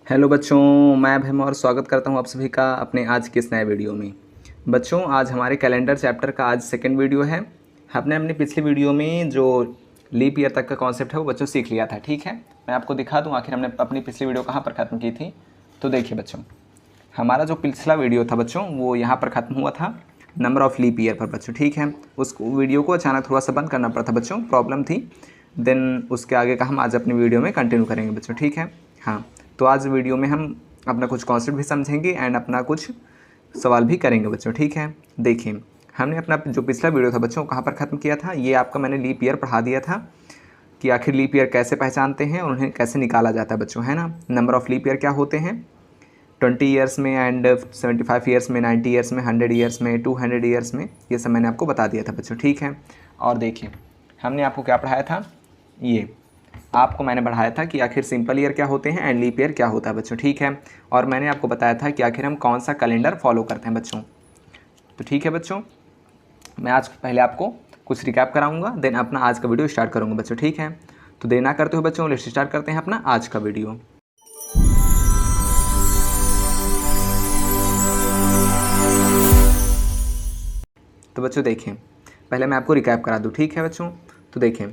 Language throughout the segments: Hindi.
हेलो बच्चों, मैं भीम और स्वागत करता हूं आप सभी का अपने आज के इस नए वीडियो में। बच्चों, आज हमारे कैलेंडर चैप्टर का आज सेकंड वीडियो है। हमने अपनी पिछली वीडियो में जो लीप ईयर तक का कॉन्सेप्ट है वो बच्चों सीख लिया था। ठीक है, मैं आपको दिखा दूं आखिर हमने अपनी पिछली वीडियो कहाँ पर ख़त्म की थी। तो देखिए बच्चों, हमारा जो पिछला वीडियो था बच्चों वो यहाँ पर ख़त्म हुआ था नंबर ऑफ़ लीप ईयर पर बच्चों। ठीक है, उस वीडियो को अचानक थोड़ा सा बंद करना पड़ा था बच्चों, प्रॉब्लम थी। देन उसके आगे का हम आज अपनी वीडियो में कंटिन्यू करेंगे बच्चों। ठीक है, हाँ, तो आज वीडियो में हम अपना कुछ कॉन्सेप्ट भी समझेंगे एंड अपना कुछ सवाल भी करेंगे बच्चों। ठीक है, देखिए हमने अपना जो पिछला वीडियो था बच्चों कहाँ पर ख़त्म किया था। ये आपका मैंने लीप ईयर पढ़ा दिया था कि आखिर लीप ईयर कैसे पहचानते हैं और उन्हें कैसे निकाला जाता है बच्चों, है ना। नंबर ऑफ़ लीप ईयर क्या होते हैं 20 ईयर्स में एंड 75 ईयर्स में, 90 ईयर्स में, 100 ईयर्स में, 200 ईयर्स में, ये सब मैंने आपको बता दिया था बच्चों। ठीक है, और देखिए हमने आपको क्या पढ़ाया था, ये आपको मैंने बढ़ाया था कि आखिर सिंपल ईयर क्या होते हैं एंड लीप ईयर क्या होता है बच्चों। ठीक है, और मैंने आपको बताया था कि आखिर हम कौन सा कैलेंडर फॉलो करते हैं बच्चों। तो ठीक है बच्चों, मैं आज पहले आपको कुछ रिकैप कराऊंगा, देन अपना आज का वीडियो स्टार्ट करूंगा बच्चों। ठीक है, तो देर ना करते हुए बच्चों लेट्स स्टार्ट करते हैं अपना आज का वीडियो। तो बच्चों देखें, पहले मैं आपको रिकैप करा दूँ। ठीक है बच्चों, तो देखें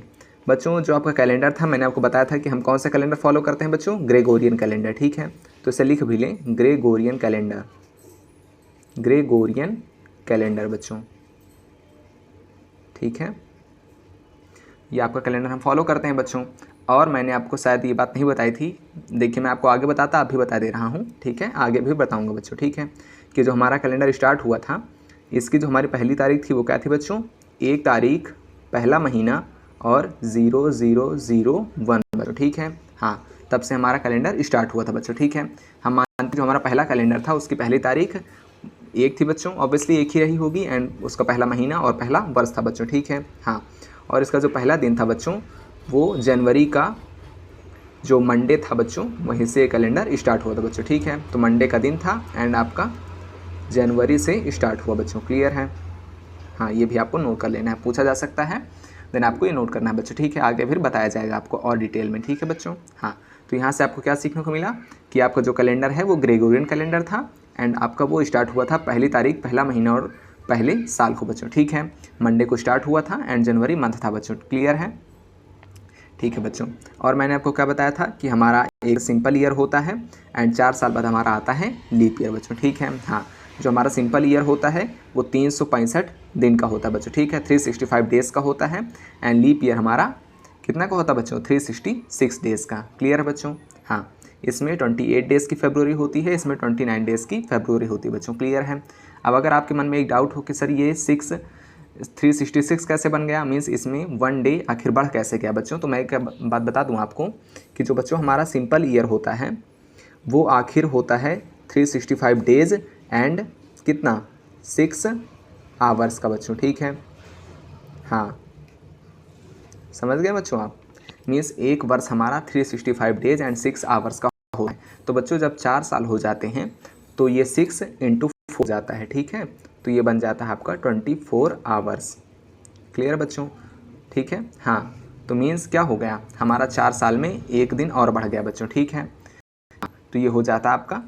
बच्चों, जो आपका कैलेंडर था मैंने आपको बताया था कि हम कौन सा कैलेंडर फॉलो करते हैं बच्चों, ग्रेगोरियन कैलेंडर। ठीक है, तो इसे लिख भी लें, ग्रेगोरियन कैलेंडर, ग्रेगोरियन कैलेंडर बच्चों। ठीक है, ये आपका कैलेंडर हम फॉलो करते हैं बच्चों। और मैंने आपको शायद ये बात नहीं बताई थी, देखिए मैं आपको आगे बताता अभी बता दे रहा हूँ। ठीक है, आगे भी बताऊँगा बच्चों। ठीक है, कि जो हमारा कैलेंडर स्टार्ट हुआ था, इसकी जो हमारी पहली तारीख थी वो क्या थी बच्चों, 1 तारीख पहला महीना और 0001 बच्चों। ठीक है, हाँ, तब से हमारा कैलेंडर स्टार्ट हुआ था बच्चों। ठीक है, हम मानते जो हमारा पहला कैलेंडर था उसकी पहली तारीख 1 थी बच्चों, ऑब्वियसली एक ही रही होगी, एंड उसका पहला महीना और पहला वर्ष था बच्चों। ठीक है, हाँ, और इसका जो पहला दिन था बच्चों वो जनवरी का जो मंडे था बच्चों, वहीं से कैलेंडर स्टार्ट हुआ था बच्चों। ठीक है, तो मंडे का दिन था एंड आपका जनवरी से स्टार्ट हुआ बच्चों। क्लियर है, हाँ, ये भी आपको नोट कर लेना है, पूछा जा सकता है, देन आपको ये नोट करना है बच्चों। ठीक है, आगे फिर बताया जाएगा आपको और डिटेल में। ठीक है बच्चों, हाँ, तो यहाँ से आपको क्या सीखने को मिला कि आपका जो कैलेंडर है वो ग्रेगोरियन कैलेंडर था एंड आपका वो स्टार्ट हुआ था पहली तारीख पहला महीना और पहले साल को बच्चों। ठीक है, मंडे को स्टार्ट हुआ था एंड जनवरी मंथ था बच्चों। क्लियर है, ठीक है बच्चों। और मैंने आपको क्या बताया था कि हमारा एक सिंपल ईयर होता है एंड 4 साल बाद हमारा आता है लीप ईयर बच्चों। ठीक है, हाँ, जो हमारा सिंपल ईयर होता है वो 365 दिन का होता है बच्चों। ठीक है, 365 डेज़ का होता है एंड लीप ईयर हमारा कितना का होता है बच्चों, 366 डेज़ का। क्लियर है बच्चों, हाँ, इसमें 28 डेज़ की फेब्रुवरी होती है, इसमें 29 डेज़ की फेब्रुवरी होती है बच्चों। क्लियर है। अब अगर आपके मन में एक डाउट हो कि सर ये 366 कैसे बन गया, मीन्स इसमें 1 डे आखिर बढ़ कैसे गया बच्चों, तो मैं एक बात बता दूं आपको कि जो बच्चों हमारा सिंपल ईयर होता है वो आखिर होता है 365 डेज़ एंड कितना 6 आवर्स का बच्चों। ठीक है, हाँ, समझ गए बच्चों आप, मीन्स एक वर्ष हमारा 365 डेज एंड 6 आवर्स का होता है। तो बच्चों जब 4 साल हो जाते हैं तो ये 6 × 4 हो जाता है। ठीक है, तो ये बन जाता है आपका 24 आवर्स। क्लियर बच्चों, ठीक है, हाँ, तो मीन्स क्या हो गया, हमारा 4 साल में एक दिन और बढ़ गया बच्चों। ठीक है, तो ये हो जाता है आपका,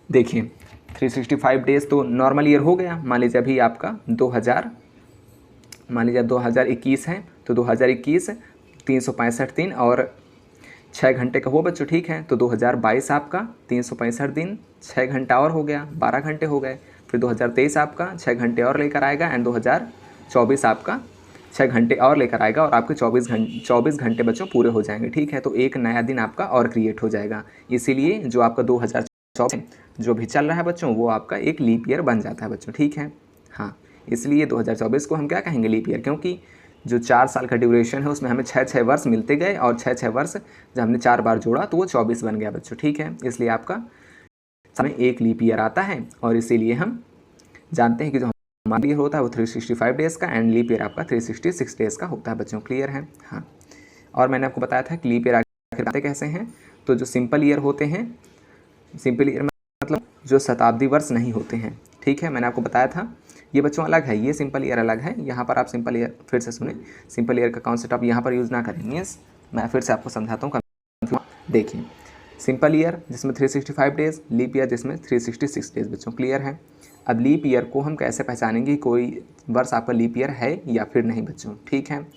देखिए 365 डेज़ तो नॉर्मल ईयर हो गया। मान लीजिए अभी आपका 2021 है, तो 2021 365 दिन और 6 घंटे का हुआ बच्चों। ठीक है, तो 2022 आपका 365 दिन 6 घंटा और हो गया, 12 घंटे हो गए। फिर 2023 आपका 6 घंटे और लेकर आएगा एंड 2024 आपका 6 घंटे और लेकर आएगा और आपके 24 घंटे बच्चों पूरे हो जाएंगे। ठीक है, तो एक नया दिन आपका और क्रिएट हो जाएगा। इसीलिए जो आपका 2024 जो भी चल रहा है बच्चों वो आपका एक लीप ईयर बन जाता है बच्चों। ठीक है, हाँ, इसलिए 2024 को हम क्या कहेंगे, लीप ईयर, क्योंकि जो 4 साल का ड्यूरेशन है उसमें हमें 6 वर्ष मिलते गए और 6 वर्ष जब हमने 4 बार जोड़ा तो वो 24 बन गया बच्चों। ठीक है, इसलिए आपका समय एक लीप ईयर आता है और इसीलिए हम जानते हैं कि जो हमारा ईयर होता है वो 365 डेज़ का एंड लीप ईयर आपका 366 डेज़ का होता है बच्चों। क्लियर है, हाँ, और मैंने आपको बताया था कि लीप ईयर आखिर आते कैसे हैं। तो जो सिंपल ईयर होते हैं, सिंपल ईयर मतलब जो शताब्दी वर्ष नहीं होते हैं। ठीक है, मैंने आपको बताया था ये बच्चों अलग है, ये सिंपल ईयर अलग है। यहाँ पर आप सिंपल ईयर फिर से सुने, सिंपल ईयर का कॉन्सेप्ट आप यहाँ पर यूज़ ना करें। मीन्स मैं फिर से आपको समझाता हूँ। देखिए सिंपल ईयर जिसमें 365 डेज़, लीप ईयर जिसमें 366 डेज़ बच्चों। क्लियर है। अब लीप ईयर को हम कैसे पहचानेंगे, कोई वर्ष आपका लीप ईयर है या फिर नहीं बच्चों। ठीक है,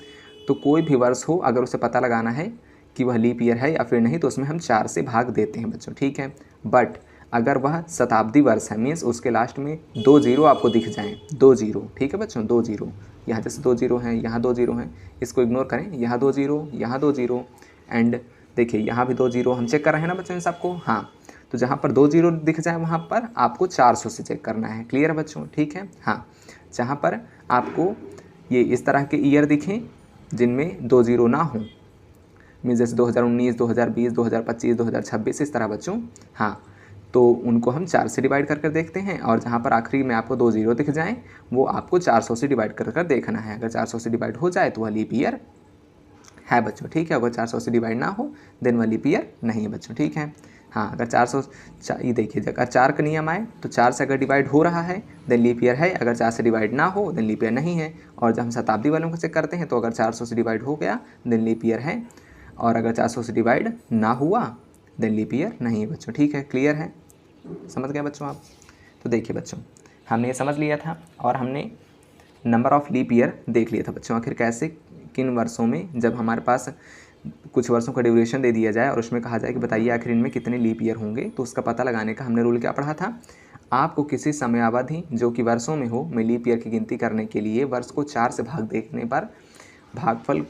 तो कोई भी वर्ष हो अगर उसे पता लगाना है कि वह लीप ईयर है या फिर नहीं, तो उसमें हम 4 से भाग देते हैं बच्चों। ठीक है, बट अगर वह शताब्दी वर्ष है मीन्स उसके लास्ट में 2 जीरो आपको दिख जाएँ, 2 जीरो। ठीक है बच्चों, 2 जीरो, यहाँ जैसे 2 जीरो हैं, यहाँ 2 जीरो हैं, इसको इग्नोर करें, यहाँ 2 जीरो, यहाँ 2 जीरो, एंड देखिए यहाँ भी 2 जीरो। हम चेक कर रहे हैं ना बच्चों इन सबको। हाँ, तो जहाँ पर 2 जीरो दिख जाए वहाँ पर आपको 400 से चेक करना है। क्लियर है बच्चों। ठीक है, हाँ, जहाँ पर आपको ये इस तरह के ईयर दिखें जिनमें 2 जीरो ना हों, मीन्स जैसे 2019, 2020, 2025, 2026 इस तरह बच्चों। हाँ, तो उनको हम 4 से डिवाइड कर देखते हैं, और जहाँ पर आखिरी में आपको 2 जीरो दिख जाएँ वो आपको 400 से डिवाइड कर देखना है। अगर 400 से डिवाइड हो जाए तो वह लीप ईयर है बच्चों। ठीक है, अगर 400 से डिवाइड ना हो देन वह लीप ईयर नहीं है बच्चों। ठीक है, हाँ, अगर 400 ये देखिए, अगर 4 का नियम आए तो 4 से अगर डिवाइड हो रहा है देन लीप ईयर है, अगर 4 से डिवाइड ना हो देन लीप ईयर नहीं है। और जब हम शताब्दी वालों को चेक करते हैं तो अगर 400 से डिवाइड हो गया देन लीप ईयर है, और अगर 400 से डिवाइड ना हुआ देन लीप ईयर नहीं है बच्चों। ठीक है, क्लियर है, समझ गए बच्चों आप। तो देखिए बच्चों, हमने ये समझ लिया था और हमने नंबर ऑफ़ लीप ईयर देख लिया था बच्चों। आखिर कैसे, किन वर्षों में जब हमारे पास कुछ वर्षों का ड्यूरेशन दे दिया जाए और उसमें कहा जाए कि बताइए आखिर इनमें कितने लीप ईयर होंगे, तो उसका पता लगाने का हमने रूल क्या पढ़ा था। आपको किसी समयावधि जो कि वर्षों में हो में लीप ईयर की गिनती करने के लिए वर्ष को 4 से भाग देखने पर भागफल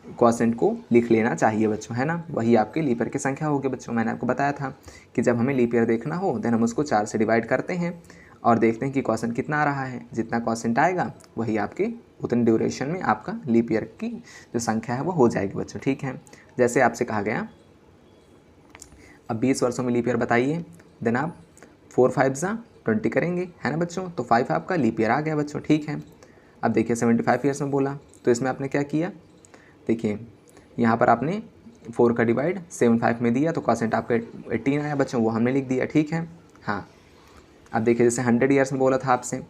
क्वोशिएंट को लिख लेना चाहिए बच्चों, है ना। वही आपके लीप ईयर की संख्या होगी बच्चों। मैंने आपको बताया था कि जब हमें लीप ईयर देखना हो देन हम उसको 4 से डिवाइड करते हैं और देखते हैं कि क्वोशिएंट कितना आ रहा है। जितना क्वोशिएंट आएगा वही आपके उतने ड्यूरेशन में आपका लीप ईयर की जो संख्या है वो हो जाएगी बच्चों। ठीक है, जैसे आपसे कहा गया अब 20 वर्षों में लीप ईयर बताइए, देन आप 4 5 जा 20 करेंगे, है ना बच्चों। तो 5 आपका लीप ईयर आ गया बच्चों। ठीक है, अब देखिए 75 ईयर्स में बोला तो इसमें आपने क्या किया, देखिए यहाँ पर आपने 4 का डिवाइड 75 में दिया तो क्वोशिएंट आपका 18 आया बच्चों, वो हमने लिख दिया। ठीक है, हाँ, अब देखिए जैसे 100 ईयर्स में बोला था आपसे,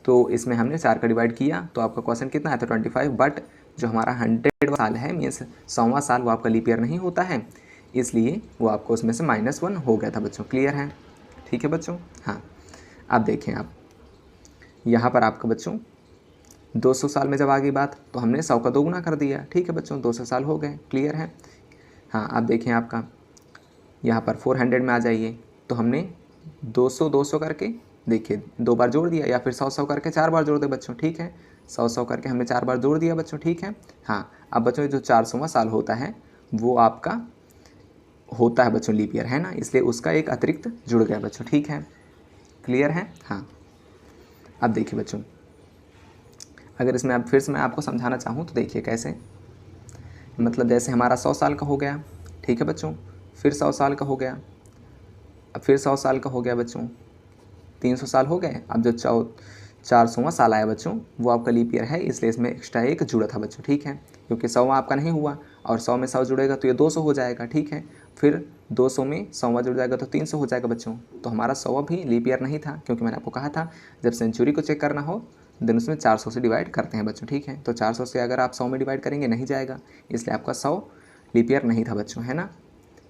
तो इसमें हमने 4 का डिवाइड किया तो आपका क्वोशिएंट कितना आया था 25। बट जो हमारा 100 साल है मीन्स 100वां साल वो आपका लीप ईयर नहीं होता है, इसलिए वो आपको उसमें से -1 हो गया था बच्चों। क्लियर है। ठीक है बच्चों, हाँ, अब देखें आप यहाँ पर आपका बच्चों 200 साल में जब आ गई बात तो हमने 100 का 2 गुना कर दिया। ठीक है बच्चों, 200 साल हो गए। क्लियर है, हाँ, अब देखें आपका यहाँ पर 400 में आ जाइए तो हमने 200 200 करके देखिए 2 बार जोड़ दिया, या फिर 100 100 करके 4 बार जोड़ दे बच्चों। ठीक है, 100 100 करके हमने 4 बार जोड़ दिया बच्चों। ठीक है, हाँ, अब बच्चों जो 400वां साल होता है वो आपका होता है बच्चों लीप ईयर, है ना, इसलिए उसका एक अतिरिक्त जुड़ गया बच्चों। ठीक है, क्लियर है, हाँ। अब देखिए बच्चों, अगर इसमें अब फिर से मैं आपको समझाना चाहूँ तो देखिए कैसे, मतलब जैसे हमारा 100 साल का हो गया। ठीक है बच्चों, फिर 100 साल का हो गया, अब फिर 100 साल का हो गया बच्चों, 300 साल हो गए। अब जो 400वां साल आया बच्चों वो आपका लीप ईयर है, इसलिए इसमें एक्स्ट्रा एक जुड़ा था बच्चों। ठीक है, क्योंकि 100वां आपका नहीं हुआ और 100 में 100 जुड़ेगा तो ये 200 हो जाएगा। ठीक है, फिर 200 में 100वां जुड़ जाएगा तो 300 हो जाएगा बच्चों। तो हमारा 100वां भी लीप ईयर नहीं था, क्योंकि मैंने आपको कहा था जब सेंचुरी को चेक करना हो देन उसमें 400 से डिवाइड करते हैं बच्चों। ठीक है, तो 400 से अगर आप 100 में डिवाइड करेंगे नहीं जाएगा, इसलिए आपका 100 लीप ईयर नहीं था बच्चों, है ना,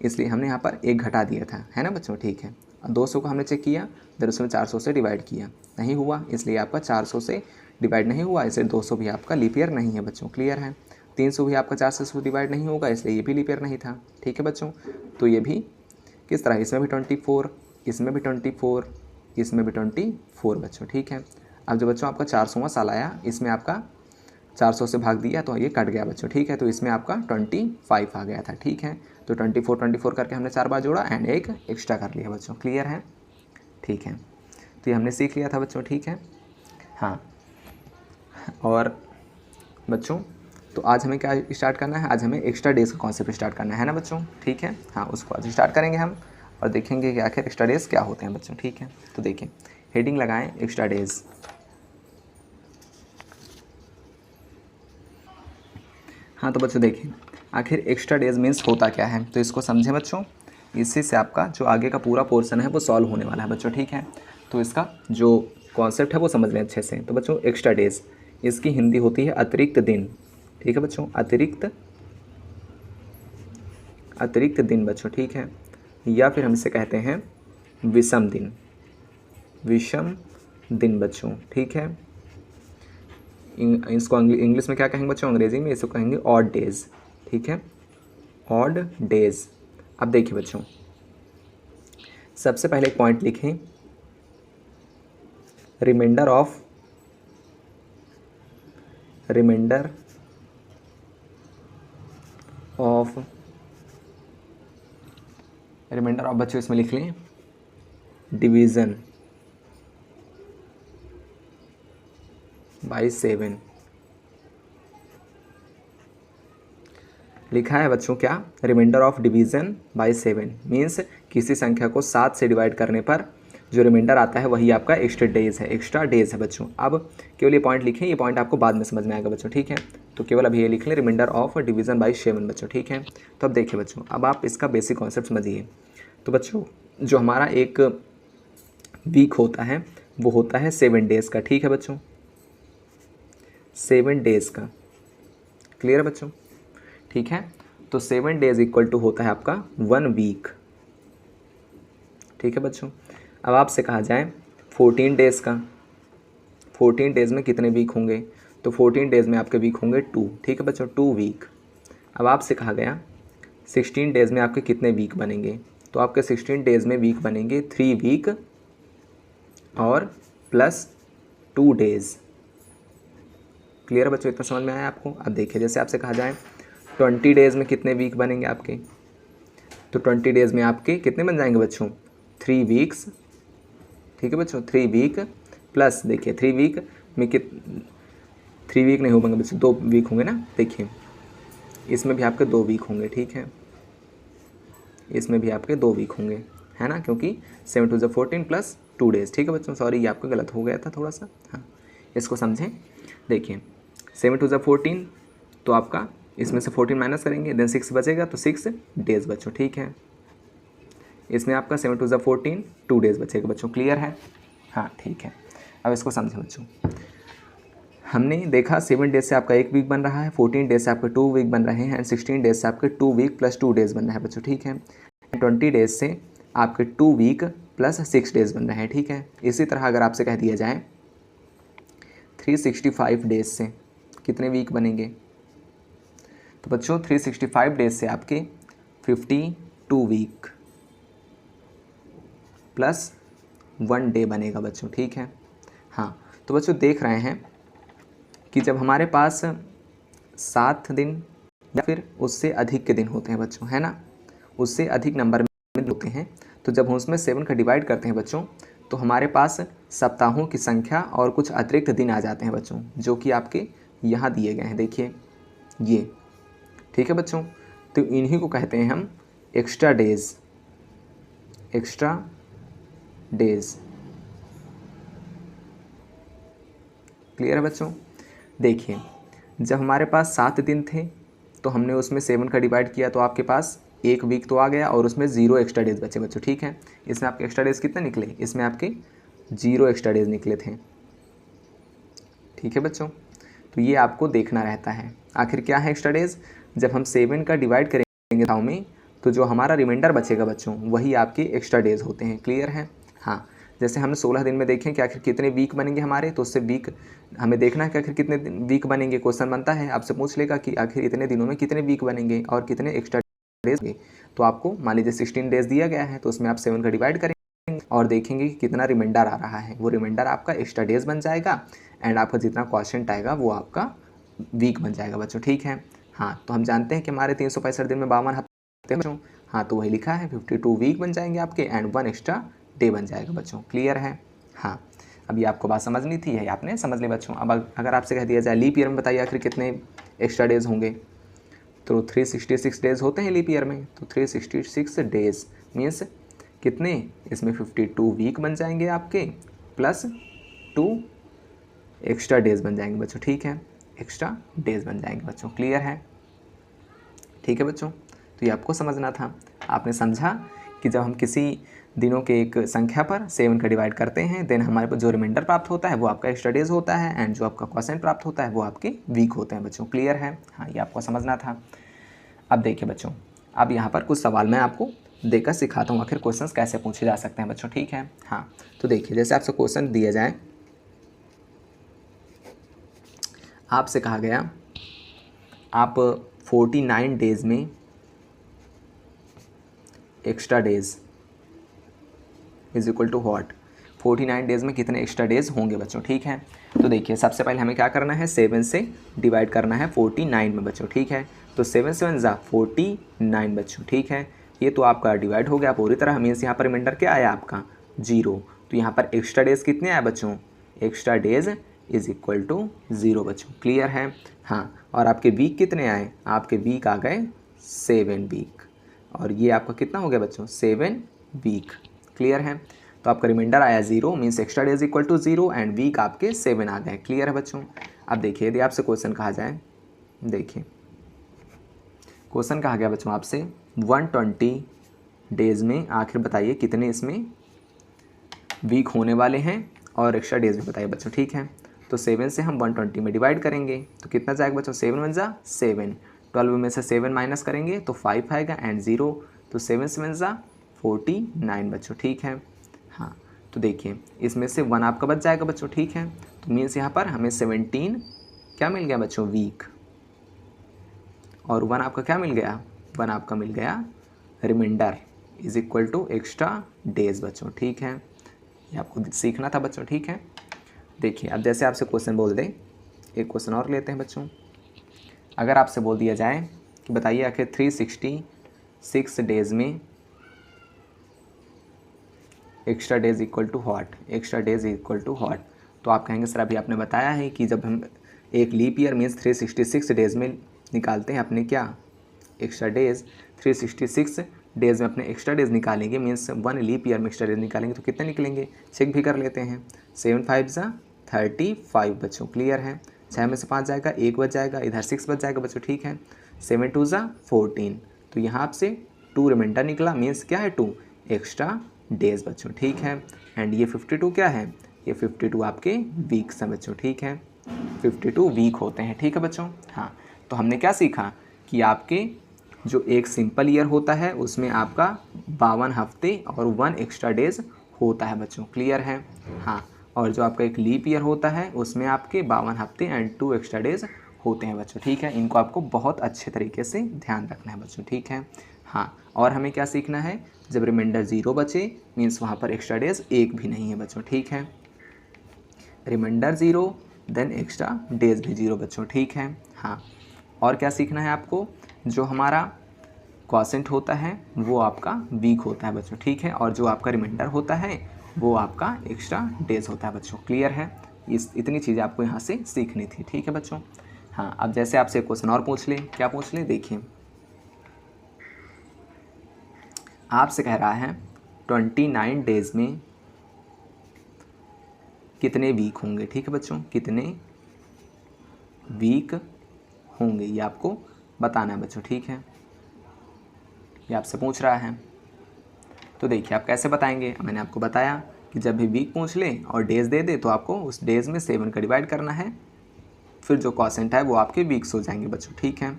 इसलिए हमने यहाँ पर एक घटा दिया था, है ना बच्चों। ठीक है, 200 को हमने चेक किया देन उसमें 400 से डिवाइड किया, नहीं हुआ, इसलिए आपका 400 से डिवाइड नहीं हुआ, इसलिए 200 भी आपका लीप ईयर नहीं है बच्चों। क्लियर है, 300 भी आपका 400 से डिवाइड नहीं होगा, इसलिए ये भी लीप ईयर नहीं था। ठीक है बच्चों, तो ये भी किस तरह, इसमें भी 24, इसमें भी 24, इसमें भी 24 बच्चों। ठीक है, अब जो बच्चों आपका 400वां साल आया इसमें आपका 400 से भाग दिया तो ये कट गया बच्चों। ठीक है, तो इसमें आपका 25 आ गया था। ठीक है, तो 24 करके हमने 4 बार जोड़ा एंड एक एक्स्ट्रा कर लिया बच्चों। क्लियर है, ठीक है, तो ये हमने सीख लिया था बच्चों। ठीक है, हाँ, और बच्चों तो आज हमें क्या स्टार्ट करना है, आज हमें एक्स्ट्रा डेज का कॉन्सेप्ट स्टार्ट करना है ना बच्चों। ठीक है, हाँ, उसको आज स्टार्ट करेंगे हम और देखेंगे कि आखिर एक्स्ट्रा डेज क्या होते हैं बच्चों। ठीक है, तो देखिए हेडिंग लगाएं एक्स्ट्रा डेज। हाँ, तो बच्चों देखिए आखिर एक्स्ट्रा डेज मीन्स होता क्या है, तो इसको समझें बच्चों, इसी से आपका जो आगे का पूरा पोर्शन है वो सॉल्व होने वाला है बच्चों। ठीक है, तो इसका जो कॉन्सेप्ट है वो समझ लें अच्छे से। तो बच्चों एक्स्ट्रा डेज इसकी हिंदी होती है अतिरिक्त दिन। ठीक है बच्चों, अतिरिक्त दिन बच्चों। ठीक है, या फिर हम इसे कहते हैं विषम दिन। विषम दिन बच्चों, ठीक है। इसको इंग्लिश में क्या कहेंगे बच्चों, अंग्रेजी में इसको कहेंगे ऑड डेज, ठीक है, ऑड डेज। अब देखिए बच्चों, सबसे पहले एक पॉइंट लिखें, रिमाइंडर ऑफ बच्चों इसमें लिख लें डिवीज़न बाई 7। लिखा है बच्चों क्या, reminder of division by 7 means किसी संख्या को 7 से डिवाइड करने पर जो रिमाइंडर आता है वही आपका एक्स्ट्रा डेज है बच्चों। अब केवल ये पॉइंट लिखें, ये पॉइंट आपको बाद में समझ में आएगा बच्चों, ठीक है। तो केवल अभी ये लिख लें रिमाइंडर ऑफ डिवीज़न बाई 7 बच्चों, ठीक है। तो अब देखिए बच्चों, अब आप इसका बेसिक कॉन्सेप्ट समझिए। तो बच्चों जो हमारा एक वीक होता है वो होता है 7 डेज़ का, ठीक है बच्चों, 7 डेज़ का, क्लियर है बच्चों, ठीक है। तो 7 डेज़ इक्वल टू होता है आपका 1 वीक, ठीक है बच्चों। अब आपसे कहा जाए 14 डेज़ का, 14 डेज़ में कितने वीक होंगे, तो 14 डेज़ में आपके वीक होंगे 2, ठीक है बच्चों, 2 वीक। अब आपसे कहा गया 16 डेज़ में आपके कितने वीक बनेंगे, तो आपके 16 डेज़ में वीक बनेंगे 3 वीक और प्लस 2 डेज़, क्लियर है बच्चों, इतना समझ में आया आपको। अब देखिए जैसे आपसे कहा जाए 20 डेज़ में कितने वीक बनेंगे आपके, तो 20 डेज़ में आपके कितने बन जाएंगे बच्चों, 3 वीक्स, ठीक है बच्चों, 3 वीक प्लस देखिए 3 वीक में 3 वीक नहीं हो पाएंगे बच्चों, 2 वीक होंगे ना, देखिए इसमें भी आपके 2 वीक होंगे, ठीक है, इसमें भी आपके 2 वीक होंगे, है ना, क्योंकि 7 to the 14 प्लस 2 डेज़, ठीक है बच्चों, सॉरी ये आपका गलत हो गया था थोड़ा सा, हाँ इसको समझें। देखिए 7 to the 14 तो आपका इसमें से 14 माइनस करेंगे, देन 6 बचेगा, तो 6 डेज़ बच्चों, ठीक है। इसमें आपका 7 to the 14 2 डेज़ बचेगा बच्चों, क्लियर है, हाँ ठीक है। अब इसको समझें बच्चों, हमने देखा 7 डेज से आपका 1 वीक बन रहा है, 14 डेज से आपके 2 वीक बन रहे हैं, एंड 16 डेज से आपके 2 वीक प्लस 2 डेज़ बन रहा है बच्चों, ठीक है। 20 डेज से आपके 2 वीक प्लस 6 डेज़ बन रहे हैं, ठीक है। इसी तरह अगर आपसे कह दिया जाए 365 डेज से कितने वीक बनेंगे, तो बच्चों 365 डेज से आपके 52 वीक प्लस 1 डे बनेगा बच्चों, ठीक है। हाँ तो बच्चों देख रहे हैं कि जब हमारे पास 7 दिन या फिर उससे अधिक के दिन होते हैं बच्चों, है ना, उससे अधिक नंबर में होते हैं, तो जब हम उसमें 7 का डिवाइड करते हैं बच्चों, तो हमारे पास सप्ताहों की संख्या और कुछ अतिरिक्त दिन आ जाते हैं बच्चों, जो कि आपके यहाँ दिए गए हैं, देखिए ये, ठीक है बच्चों। तो इन्हीं को कहते हैं हम एक्स्ट्रा डेज़, क्लियर है बच्चों। देखिए जब हमारे पास 7 दिन थे तो हमने उसमें 7 का डिवाइड किया, तो आपके पास 1 वीक तो आ गया और उसमें 0 एक्स्ट्रा डेज बचे बच्चों, ठीक है। इसमें आपके एक्स्ट्रा डेज कितने निकले, इसमें आपके 0 एक्स्ट्रा डेज निकले थे, ठीक है बच्चों। तो ये आपको देखना रहता है आखिर क्या है एक्स्ट्रा डेज। जब हम 7 का डिवाइड करेंगे दाव में, तो जो हमारा रिमाइंडर बचेगा बच्चों वही आपके एक्स्ट्रा डेज होते हैं, क्लियर है। हाँ जैसे हमने 16 दिन में देखें कि आखिर कितने वीक बनेंगे हमारे, तो उससे वीक हमें देखना है कि आखिर कितने वीक बनेंगे। क्वेश्चन बनता है आपसे पूछ लेगा कि आखिर इतने दिनों में कितने वीक बनेंगे और कितने एक्स्ट्रा डेज होंगे। तो आपको मान लीजिए 16 डेज दिया गया है, तो उसमें आप 7 का डिवाइड करेंगे और देखेंगे कि कितना रिमाइंडर आ रहा है, वो रिमाइंडर आपका एक्स्ट्रा डेज बन जाएगा, एंड आपका जितना क्वेश्चन आएगा वो आपका वीक बन जाएगा बच्चों, ठीक है। हाँ तो हम जानते हैं कि हमारे 365 दिन में 52 हफ्ते बच्चों, हाँ तो वही लिखा है 52 वीक बन जाएंगे आपके, एंड 1 एक्स्ट्रा डे बन जाएगा बच्चों, क्लियर है। हाँ अभी आपको बात समझनी थी, है आपने समझ ली बच्चों। अब अगर आपसे कह दिया जाए लीप ईयर में बताइए आखिर कितने एक्स्ट्रा डेज होंगे, तो 366 डेज होते हैं लीप ईयर में, तो 366 डेज मीन्स कितने, इसमें 52 वीक बन जाएंगे आपके प्लस 2 एक्स्ट्रा डेज बन जाएंगे बच्चों, ठीक है, एक्स्ट्रा डेज बन जाएंगे बच्चों, क्लियर है, ठीक है बच्चों। तो ये आपको समझना था। आपने समझा कि जब हम किसी दिनों के एक संख्या पर 7 का डिवाइड करते हैं, देन हमारे पास जो रिमाइंडर प्राप्त होता है वो आपका एक्स्ट्रा डेज होता है, एंड जो आपका क्वोशिएंट प्राप्त होता है वो आपके वीक होते हैं बच्चों, क्लियर है। हाँ ये आपको समझना था। अब देखिए बच्चों, अब यहाँ पर कुछ सवाल मैं आपको देकर सिखाता हूँ आखिर क्वेश्चंस कैसे पूछे जा सकते हैं बच्चों, ठीक है। हाँ, तो देखिए जैसे आपसे क्वेश्चन दिया जाए, आपसे कहा गया आप 49 डेज़ में extra days is equal to what, 49 days में कितने एक्स्ट्रा डेज़ होंगे बच्चों, ठीक है। तो देखिए सबसे पहले हमें क्या करना है, 7 से डिवाइड करना है 49 में बच्चों, ठीक है। तो 7 7 ज़ा 49 बच्चों, ठीक है। ये तो आपका डिवाइड हो गया पूरी तरह। मीन्स यहाँ पर रिमाइंडर क्या आया आपका 0। तो यहाँ पर एक्स्ट्रा डेज़ कितने आए बच्चों, extra days is equal to 0 बच्चों, क्लियर है। हाँ, और आपके वीक कितने आए, आपके वीक आ गए 7 वीक, और ये आपका कितना हो गया बच्चों 7 वीक, क्लियर है। तो आपका रिमाइंडर आया 0, means extra days equal to 0 and week आपके 7 आ गए, क्लियर है बच्चों। अब देखिए यदि आपसे क्वेश्चन कहा जाए, देखिए क्वेश्चन कहा गया बच्चों आपसे 120 डेज़ में आखिर बताइए कितने इसमें वीक होने वाले हैं और एक्स्ट्रा डेज में बताइए बच्चों, ठीक है। तो 7 से हम 120 में डिवाइड करेंगे तो कितना जाएगा बच्चों, 7 1 जा 7, 12 में से 7 माइनस करेंगे तो 5 आएगा एंड 0, तो 7 7 जा 49 बच्चों, ठीक है। हाँ, तो देखिए इसमें से 1 आपका बच जाएगा बच्चों, ठीक है। तो मीन्स यहाँ पर हमें 17 क्या मिल गया बच्चों, वीक, और 1 आपका क्या मिल गया, 1 आपका मिल गया reminder is equal to extra days बच्चों, ठीक है। ये आपको सीखना था बच्चों, ठीक है। देखिए अब जैसे आपसे क्वेश्चन बोल दे, एक क्वेश्चन और लेते हैं बच्चों। अगर आपसे बोल दिया जाए कि बताइए आखिर 366 डेज़ में extra days equal to what, extra days equal to what, तो आप कहेंगे सर अभी आपने बताया है कि जब हम एक लीप ईयर मीन्स 366 डेज़ में निकालते हैं अपने क्या एक्स्ट्रा डेज, 366 डेज़ में अपने एक्स्ट्रा डेज निकालेंगे, मीन्स 1 लीप ईयर में एक्स्ट्रा डेज निकालेंगे तो कितने निकलेंगे, चेक भी कर लेते हैं। 7 5 जा 35 बच्चों, क्लियर है। 6 में से 5 जाएगा, 1 बच जाएगा, इधर 6 बच जाएगा बच्चों, ठीक है। 7 2 जा 14, तो यहाँ आपसे 2 रिमाइंडर निकला, मीन्स क्या है 2 एक्स्ट्रा डेज बच्चों, ठीक है। एंड ये 52 क्या है, ये 52 आपके वीक्स हैं बच्चों, ठीक है। 52 वीक होते हैं, ठीक है बच्चों। हाँ, तो हमने क्या सीखा कि आपके जो एक सिंपल ईयर होता है उसमें आपका 52 हफ्ते और 1 एक्स्ट्रा डेज होता है बच्चों, क्लियर है। हाँ, और जो आपका एक लीप ईयर होता है उसमें आपके 52 हफ्ते एंड 2 एक्स्ट्रा डेज होते हैं बच्चों, ठीक है। इनको आपको बहुत अच्छे तरीके से ध्यान रखना है बच्चों, ठीक है। हाँ, और हमें क्या सीखना है, जब रिमाइंडर 0 बचे मीन्स वहाँ पर एक्स्ट्रा डेज एक भी नहीं है बच्चों, ठीक है। रिमाइंडर 0 देन एक्स्ट्रा डेज भी 0 बच्चों, ठीक है। हाँ, और क्या सीखना है आपको, जो हमारा क्वॉशेंट होता है वो आपका वीक होता है बच्चों, ठीक है, और जो आपका रिमाइंडर होता है वो आपका एक्स्ट्रा डेज होता है बच्चों, क्लियर है। इतनी चीज़ें आपको यहाँ से सीखनी थी, ठीक है बच्चों। हाँ, अब जैसे आपसे क्वेश्चन और पूछ लें, क्या पूछ लें, देखिए आपसे कह रहा है 29 डेज़ में कितने वीक होंगे, ठीक है बच्चों, कितने वीक होंगे ये आपको बताना है बच्चों, ठीक है। ये आपसे पूछ रहा है, तो देखिए आप कैसे बताएंगे। मैंने आपको बताया कि जब भी वीक पूछ ले और डेज दे दे तो आपको उस डेज में 7 का डिवाइड करना है, फिर जो क्वॉशेंट है वो आपके वीक्स हो जाएंगे बच्चों, ठीक है।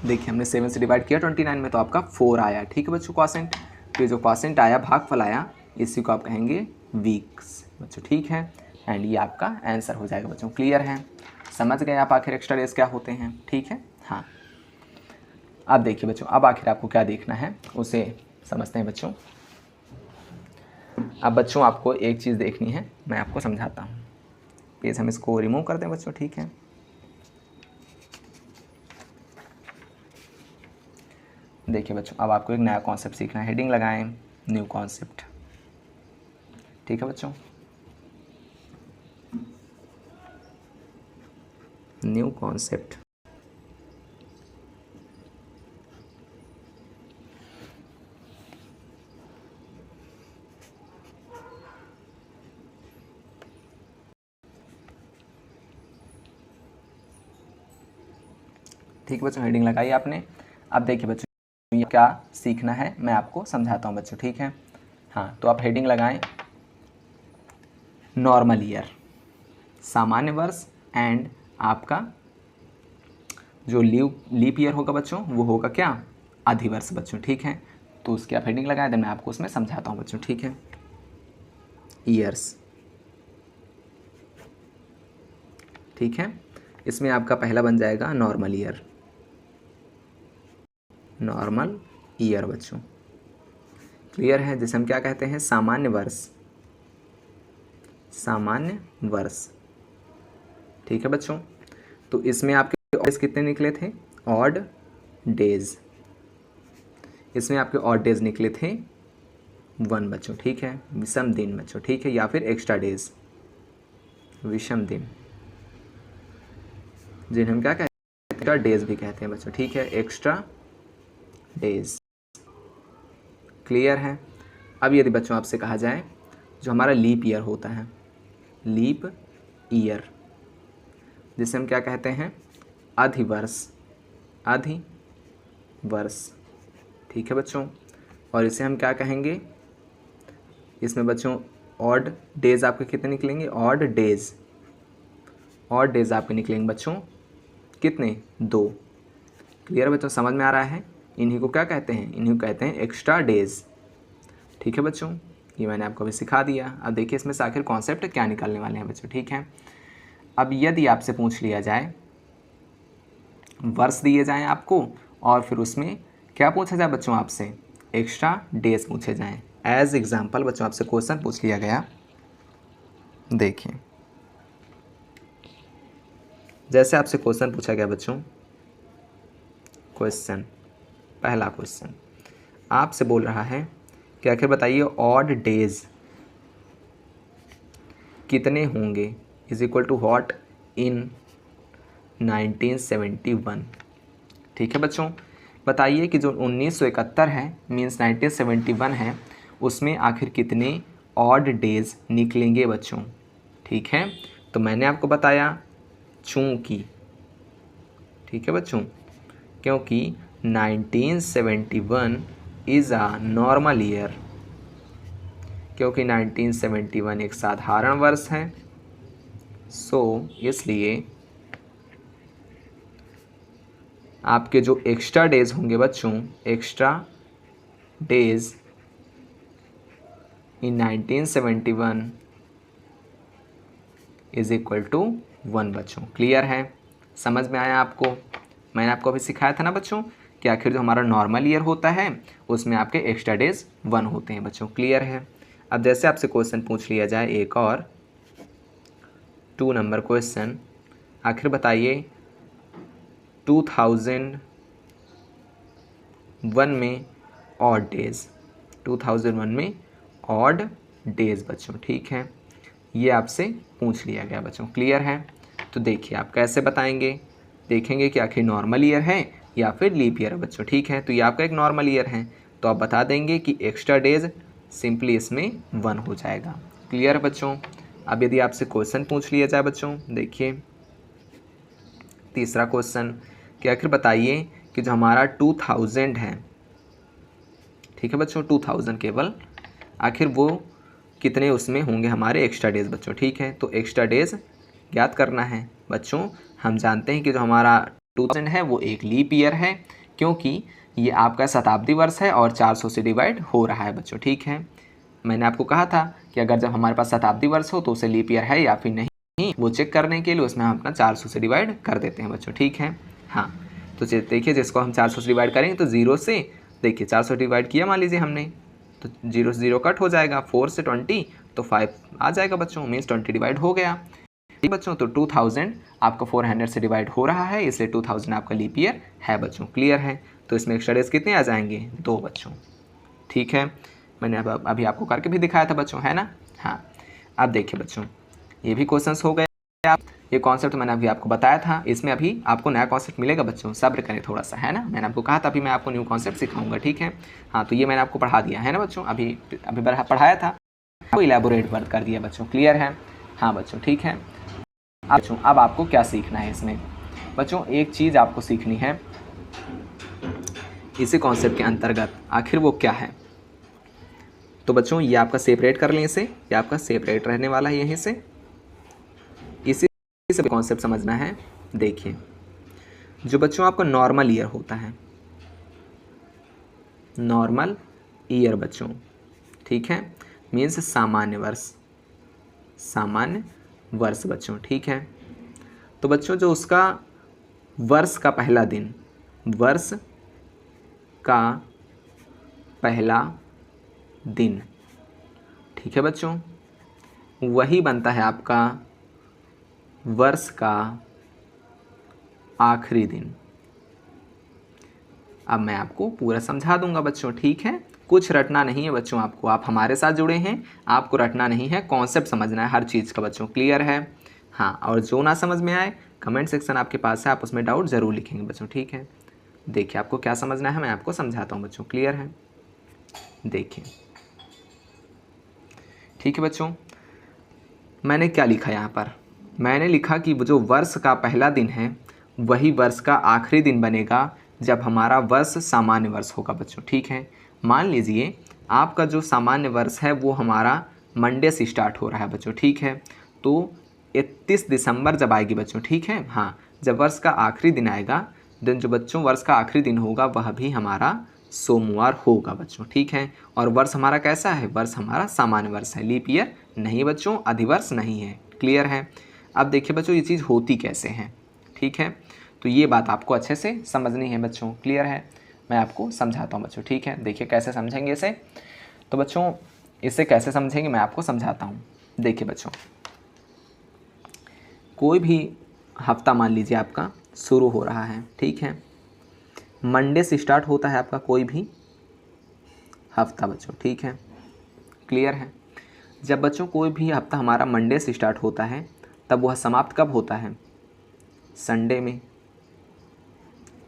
देखिए हमने 7 से डिवाइड किया 29 में तो आपका 4 आया, ठीक है बच्चों क्वॉशेंट। तो ये जो क्वॉशेंट आया, भागफल आया, इसी को आप कहेंगे वीक्स बच्चों, ठीक है। एंड ये आपका आंसर हो जाएगा बच्चों, क्लियर है। समझ गए आप आखिर एक्स्ट्रा डेज क्या होते हैं, ठीक है। हाँ, अब देखिए बच्चों, अब आखिर आपको क्या देखना है उसे समझते हैं बच्चों। अब बच्चों आपको एक चीज़ देखनी है, मैं आपको समझाता हूँ। पेज हम इसको रिमूव कर दें बच्चों, ठीक है। देखिए बच्चों, अब आपको एक नया कॉन्सेप्ट सीखना है, हेडिंग लगाएं न्यू कॉन्सेप्ट, ठीक है बच्चों। न्यू कॉन्सेप्ट, ठीक है बच्चों, हेडिंग लगाई आपने। अब देखिए बच्चों ये क्या सीखना है मैं आपको समझाता हूँ बच्चों, ठीक है। हाँ, तो आप हेडिंग लगाएं नॉर्मल ईयर, सामान्य वर्ष, एंड आपका जो लीप ईयर होगा बच्चों वो होगा क्या, अधिवर्ष बच्चों, ठीक है। तो उसकी आप हेडिंग लगाएं, देन मैं आपको उसमें समझाता हूँ बच्चों, ठीक है। ईयर्स, ठीक है। इसमें आपका पहला बन जाएगा नॉर्मल ईयर, नॉर्मल ईयर बच्चों, क्लियर है, जिसे हम क्या कहते हैं, सामान्य वर्ष, सामान्य वर्ष, ठीक है बच्चों। तो इसमें आपके डेज कितने निकले थे, ऑड डेज, इसमें आपके ऑड डेज निकले थे 1 बच्चों, ठीक है, विषम दिन बच्चों, ठीक है, या फिर एक्स्ट्रा डेज, विषम दिन, जिन्हें हम क्या कहते हैं, एक्स्ट्रा डेज भी कहते हैं बच्चों, ठीक है, एक्स्ट्रा डेज, क्लियर है। अब यदि बच्चों आपसे कहा जाए जो हमारा लीप ईयर होता है, लीप ईयर, जिसे हम क्या कहते हैं, अधिवर्ष, अधिवर्ष, ठीक है बच्चों। और इसे हम क्या कहेंगे, इसमें बच्चों ऑड डेज आपके कितने निकलेंगे, ऑड डेज, ऑड डेज आपके निकलेंगे बच्चों कितने, 2, क्लियर बच्चों, समझ में आ रहा है। इन्हीं को क्या कहते हैं, इन्हीं को कहते हैं एक्स्ट्रा डेज, ठीक है बच्चों, ये मैंने आपको अभी सिखा दिया। अब देखिए इसमें से आखिर कॉन्सेप्ट क्या निकालने वाले हैं बच्चों, ठीक है। अब यदि आपसे पूछ लिया जाए, वर्ष दिए जाएं आपको और फिर उसमें क्या पूछा जाए बच्चों आपसे, एक्स्ट्रा डेज पूछे जाएं, एज एग्जाम्पल बच्चों आपसे क्वेश्चन पूछ लिया गया, देखिए जैसे आपसे क्वेश्चन पूछा गया बच्चों, क्वेश्चन, पहला क्वेश्चन आपसे बोल रहा है कि आखिर बताइए ऑड डेज कितने होंगे, is equal to what in 1971, ठीक है बच्चों। बताइए कि जो 1971 है मीन्स 1971 है, उसमें आखिर कितने ऑड डेज निकलेंगे बच्चों, ठीक है। तो मैंने आपको बताया चूँकि, ठीक है बच्चों, क्योंकि 1971 इज़ आ नॉर्मल ईयर, क्योंकि 1971 एक साधारण वर्ष है, सो इसलिए आपके जो एक्स्ट्रा डेज होंगे बच्चों, extra days in 1971 is equal to 1 बच्चों, क्लियर है, समझ में आया आपको। मैंने आपको अभी सिखाया था ना बच्चों कि आखिर जो हमारा नॉर्मल ईयर होता है उसमें आपके एक्स्ट्रा डेज 1 होते हैं बच्चों, क्लियर है। अब जैसे आपसे क्वेश्चन पूछ लिया जाए एक और 2 नंबर क्वेश्चन, आखिर बताइए 2001 में ऑड डेज, 2001 में ऑड डेज बच्चों, ठीक है, ये आपसे पूछ लिया गया बच्चों, क्लियर है। तो देखिए आप कैसे बताएंगे, देखेंगे कि आखिर नॉर्मल ईयर है या फिर लीप ईयर है बच्चों, ठीक है। तो ये आपका एक नॉर्मल ईयर है, तो आप बता देंगे कि एक्स्ट्रा डेज सिंपली इसमें 1 हो जाएगा, क्लियर है बच्चों। अब यदि आपसे क्वेश्चन पूछ लिया जाए बच्चों, देखिए तीसरा क्वेश्चन कि आखिर बताइए कि जो हमारा 2000 है, ठीक है बच्चों, 2000 केवल, आखिर वो कितने उसमें होंगे हमारे एक्स्ट्रा डेज बच्चों, ठीक है। तो एक्स्ट्रा डेज ज्ञात करना है बच्चों। हम जानते हैं कि जो हमारा 2000 है वो एक लीप ईयर है, क्योंकि ये आपका शताब्दी वर्ष है और 400 से डिवाइड हो रहा है बच्चों, ठीक है। मैंने आपको कहा था कि अगर जब हमारे पास शताब्दी वर्ष हो तो उसे लीप ईयर है या फिर नहीं, वो चेक करने के लिए उसमें हम अपना 400 से डिवाइड कर देते हैं बच्चों, ठीक है। हाँ, तो देखिए जिसको हम 400 से डिवाइड करेंगे तो 0 से, देखिए 400 डिवाइड किया मान लीजिए हमने, तो 0 से 0 कट हो जाएगा, 4 से 20 तो 5 आ जाएगा बच्चों, मीन्स 20 डिवाइड हो गया, ठीक बच्चों। तो 2000 आपका 400 से डिवाइड हो रहा है, इसलिए 2000 आपका लीप ईयर है बच्चों, क्लियर है। तो इसमें एक्स्ट्रा डेज कितने आ जाएंगे, 2 बच्चों, ठीक है। मैंने अभी आपको करके भी दिखाया था बच्चों, है ना। हाँ, अब देखिए बच्चों ये भी क्वेश्चंस हो गए। आप ये कॉन्सेप्ट मैंने अभी आपको बताया था, इसमें अभी आपको नया कॉन्सेप्ट मिलेगा बच्चों, सब्र करें थोड़ा सा, है ना। मैंने आपको कहा था अभी मैं आपको न्यू कॉन्सेप्ट सिखाऊंगा, ठीक है। हाँ, तो ये मैंने आपको पढ़ा दिया है ना बच्चों, अभी पढ़ाया था, आपको इलेबोरेट वर्क कर दिया बच्चों, क्लियर है। हाँ बच्चों, ठीक है। बच्चों अब आपको क्या सीखना है इसमें बच्चों, एक चीज़ आपको सीखनी है इसी कॉन्सेप्ट के अंतर्गत, आखिर वो क्या है। तो बच्चों ये आपका सेपरेट कर लें इसे, ये आपका सेपरेट रहने वाला है यहीं से, इसी से कॉन्सेप्ट समझना है। देखिए जो बच्चों आपका नॉर्मल ईयर होता है, नॉर्मल ईयर बच्चों, ठीक है, मीन्स सामान्य वर्ष, सामान्य वर्ष बच्चों, ठीक है। तो बच्चों जो उसका वर्ष का पहला दिन, वर्ष का पहला दिन, ठीक है बच्चों, वही बनता है आपका वर्ष का आखिरी दिन। अब मैं आपको पूरा समझा दूंगा बच्चों, ठीक है, कुछ रटना नहीं है बच्चों आपको, आप हमारे साथ जुड़े हैं, आपको रटना नहीं है, कॉन्सेप्ट समझना है हर चीज़ का बच्चों, क्लियर है। हाँ, और जो ना समझ में आए कमेंट सेक्शन आपके पास है, आप उसमें डाउट ज़रूर लिखेंगे बच्चों, ठीक है। देखिए आपको क्या समझना है मैं आपको समझाता हूँ बच्चों, क्लियर है। देखिए ठीक है बच्चों, मैंने क्या लिखा यहाँ पर, मैंने लिखा कि जो वर्ष का पहला दिन है वही वर्ष का आखिरी दिन बनेगा जब हमारा वर्ष सामान्य वर्ष होगा बच्चों, ठीक है। मान लीजिए आपका जो सामान्य वर्ष है वो हमारा मंडे से स्टार्ट हो रहा है बच्चों, ठीक है। तो 31 दिसंबर जब आएगी बच्चों, ठीक है, हाँ, जब वर्ष का आखिरी दिन आएगा, दिन जो बच्चों वर्ष का आखिरी दिन होगा वह भी हमारा सोमवार होगा बच्चों, ठीक है। और वर्ष हमारा कैसा है, वर्ष हमारा सामान्य वर्ष है, लीप ईयर नहीं बच्चों, अधिवर्ष नहीं है, क्लियर है। अब देखिए बच्चों ये चीज़ होती कैसे है, ठीक है, तो ये बात आपको अच्छे से समझनी है बच्चों, क्लियर है। मैं आपको समझाता हूँ बच्चों, ठीक है। देखिए कैसे समझेंगे इसे, तो बच्चों इसे कैसे समझेंगे मैं आपको समझाता हूँ। देखिए बच्चों, कोई भी हफ्ता मान लीजिए आपका शुरू हो रहा है, ठीक है, मंडे से स्टार्ट होता है आपका कोई भी हफ्ता बच्चों, ठीक है, क्लियर है। जब बच्चों कोई भी हफ्ता हमारा मंडे से स्टार्ट होता है तब वह समाप्त कब होता है, संडे में,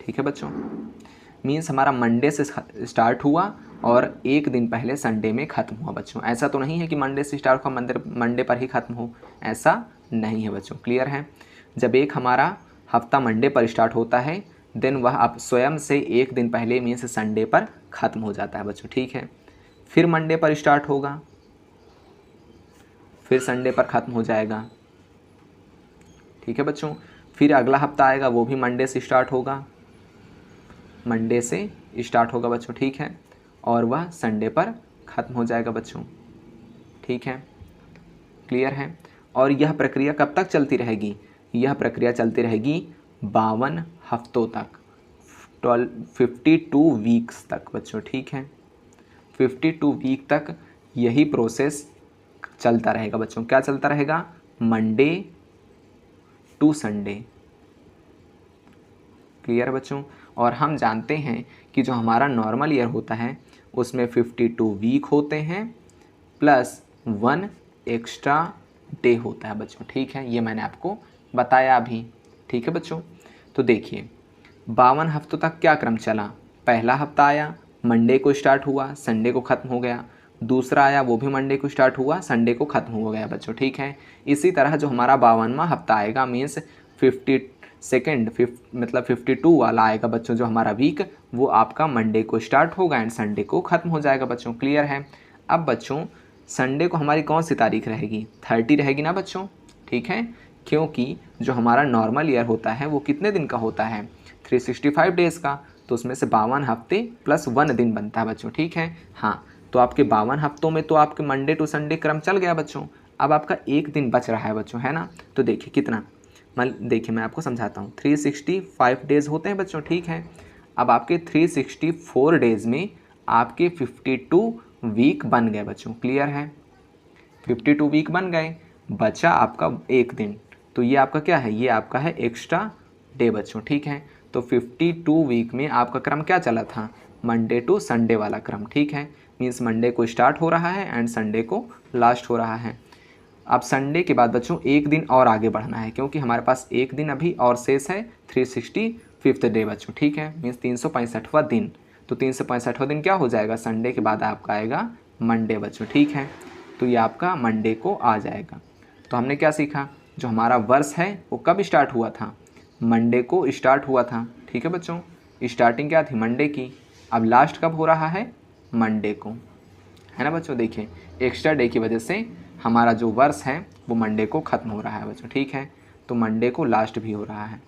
ठीक है बच्चों। मीन्स हमारा मंडे से स्टार्ट हुआ और एक दिन पहले संडे में ख़त्म हुआ बच्चों, ऐसा तो नहीं है कि मंडे से स्टार्ट हुआ मंडे पर ही ख़त्म हो, ऐसा नहीं है बच्चों, क्लियर है। जब एक हमारा हफ्ता मंडे पर स्टार्ट होता है देन वह अब स्वयं से एक दिन पहले मीन्स संडे पर ख़त्म हो जाता है बच्चों, ठीक है। फिर मंडे पर स्टार्ट होगा, फिर संडे पर ख़त्म हो जाएगा, ठीक है बच्चों। फिर अगला हफ्ता आएगा वो भी मंडे से स्टार्ट होगा, मंडे से स्टार्ट होगा बच्चों, ठीक है, और वह संडे पर ख़त्म हो जाएगा बच्चों, ठीक है, क्लियर है। और यह प्रक्रिया कब तक चलती रहेगी, यह प्रक्रिया चलती रहेगी 52 हफ्तों तक, 52 वीक्स तक बच्चों, ठीक है, 52 वीक तक यही प्रोसेस चलता रहेगा बच्चों। क्या चलता रहेगा, मंडे टू संडे, क्लियर है बच्चों। और हम जानते हैं कि जो हमारा नॉर्मल ईयर होता है उसमें 52 वीक होते हैं प्लस 1 एक्स्ट्रा डे होता है बच्चों, ठीक है, ये मैंने आपको बताया अभी, ठीक है बच्चों। तो देखिए 52 हफ्तों तक क्या क्रम चला, पहला हफ्ता आया मंडे को स्टार्ट हुआ संडे को ख़त्म हो गया, दूसरा आया वो भी मंडे को स्टार्ट हुआ संडे को ख़त्म हो गया बच्चों, ठीक है। इसी तरह जो हमारा 52वां हफ्ता आएगा मीन्स 52 वाला आएगा बच्चों, जो हमारा वीक वो आपका मंडे को स्टार्ट होगा एंड संडे को ख़त्म हो जाएगा बच्चों, क्लियर है। अब बच्चों संडे को हमारी कौन सी तारीख रहेगी, 30 रहेगी ना बच्चों, ठीक है, क्योंकि जो हमारा नॉर्मल ईयर होता है वो कितने दिन का होता है, 365 डेज़ का, तो उसमें से 52 हफ्ते प्लस 1 दिन बनता है बच्चों, ठीक है। हाँ, तो आपके 52 हफ्तों में तो आपके मंडे टू संडे क्रम चल गया बच्चों, अब आपका एक दिन बच रहा है बच्चों, है ना। तो देखिए कितना, देखिए मैं आपको समझाता हूँ, 365 डेज़ होते हैं बच्चों, ठीक है। अब आपके 364 डेज़ में आपके 52 वीक बन गए बच्चों, क्लियर है, 52 वीक बन गए, बचा आपका एक दिन, तो ये आपका क्या है, ये आपका है एक्स्ट्रा डे बच्चों, ठीक है। तो 52 वीक में आपका क्रम क्या चला था, मंडे टू संडे वाला क्रम, ठीक है, मीन्स मंडे को स्टार्ट हो रहा है एंड संडे को लास्ट हो रहा है। अब संडे के बाद बच्चों एक दिन और आगे बढ़ना है क्योंकि हमारे पास एक दिन अभी और शेष है, 365 डे बच्चों, ठीक है, मीन्स 365वां दिन। तो 365वां दिन क्या हो जाएगा, संडे के बाद आपका आएगा मंडे बच्चों, ठीक है, तो ये आपका मंडे को आ जाएगा। तो हमने क्या सीखा, जो हमारा वर्ष है वो कब स्टार्ट हुआ था, मंडे को स्टार्ट हुआ था, ठीक है बच्चों, स्टार्टिंग क्या थी मंडे की, अब लास्ट कब हो रहा है, मंडे को, है ना बच्चों। देखिए एक्स्ट्रा डे की वजह से हमारा जो वर्ष है वो मंडे को ख़त्म हो रहा है बच्चों, ठीक है, तो मंडे को लास्ट भी हो रहा है,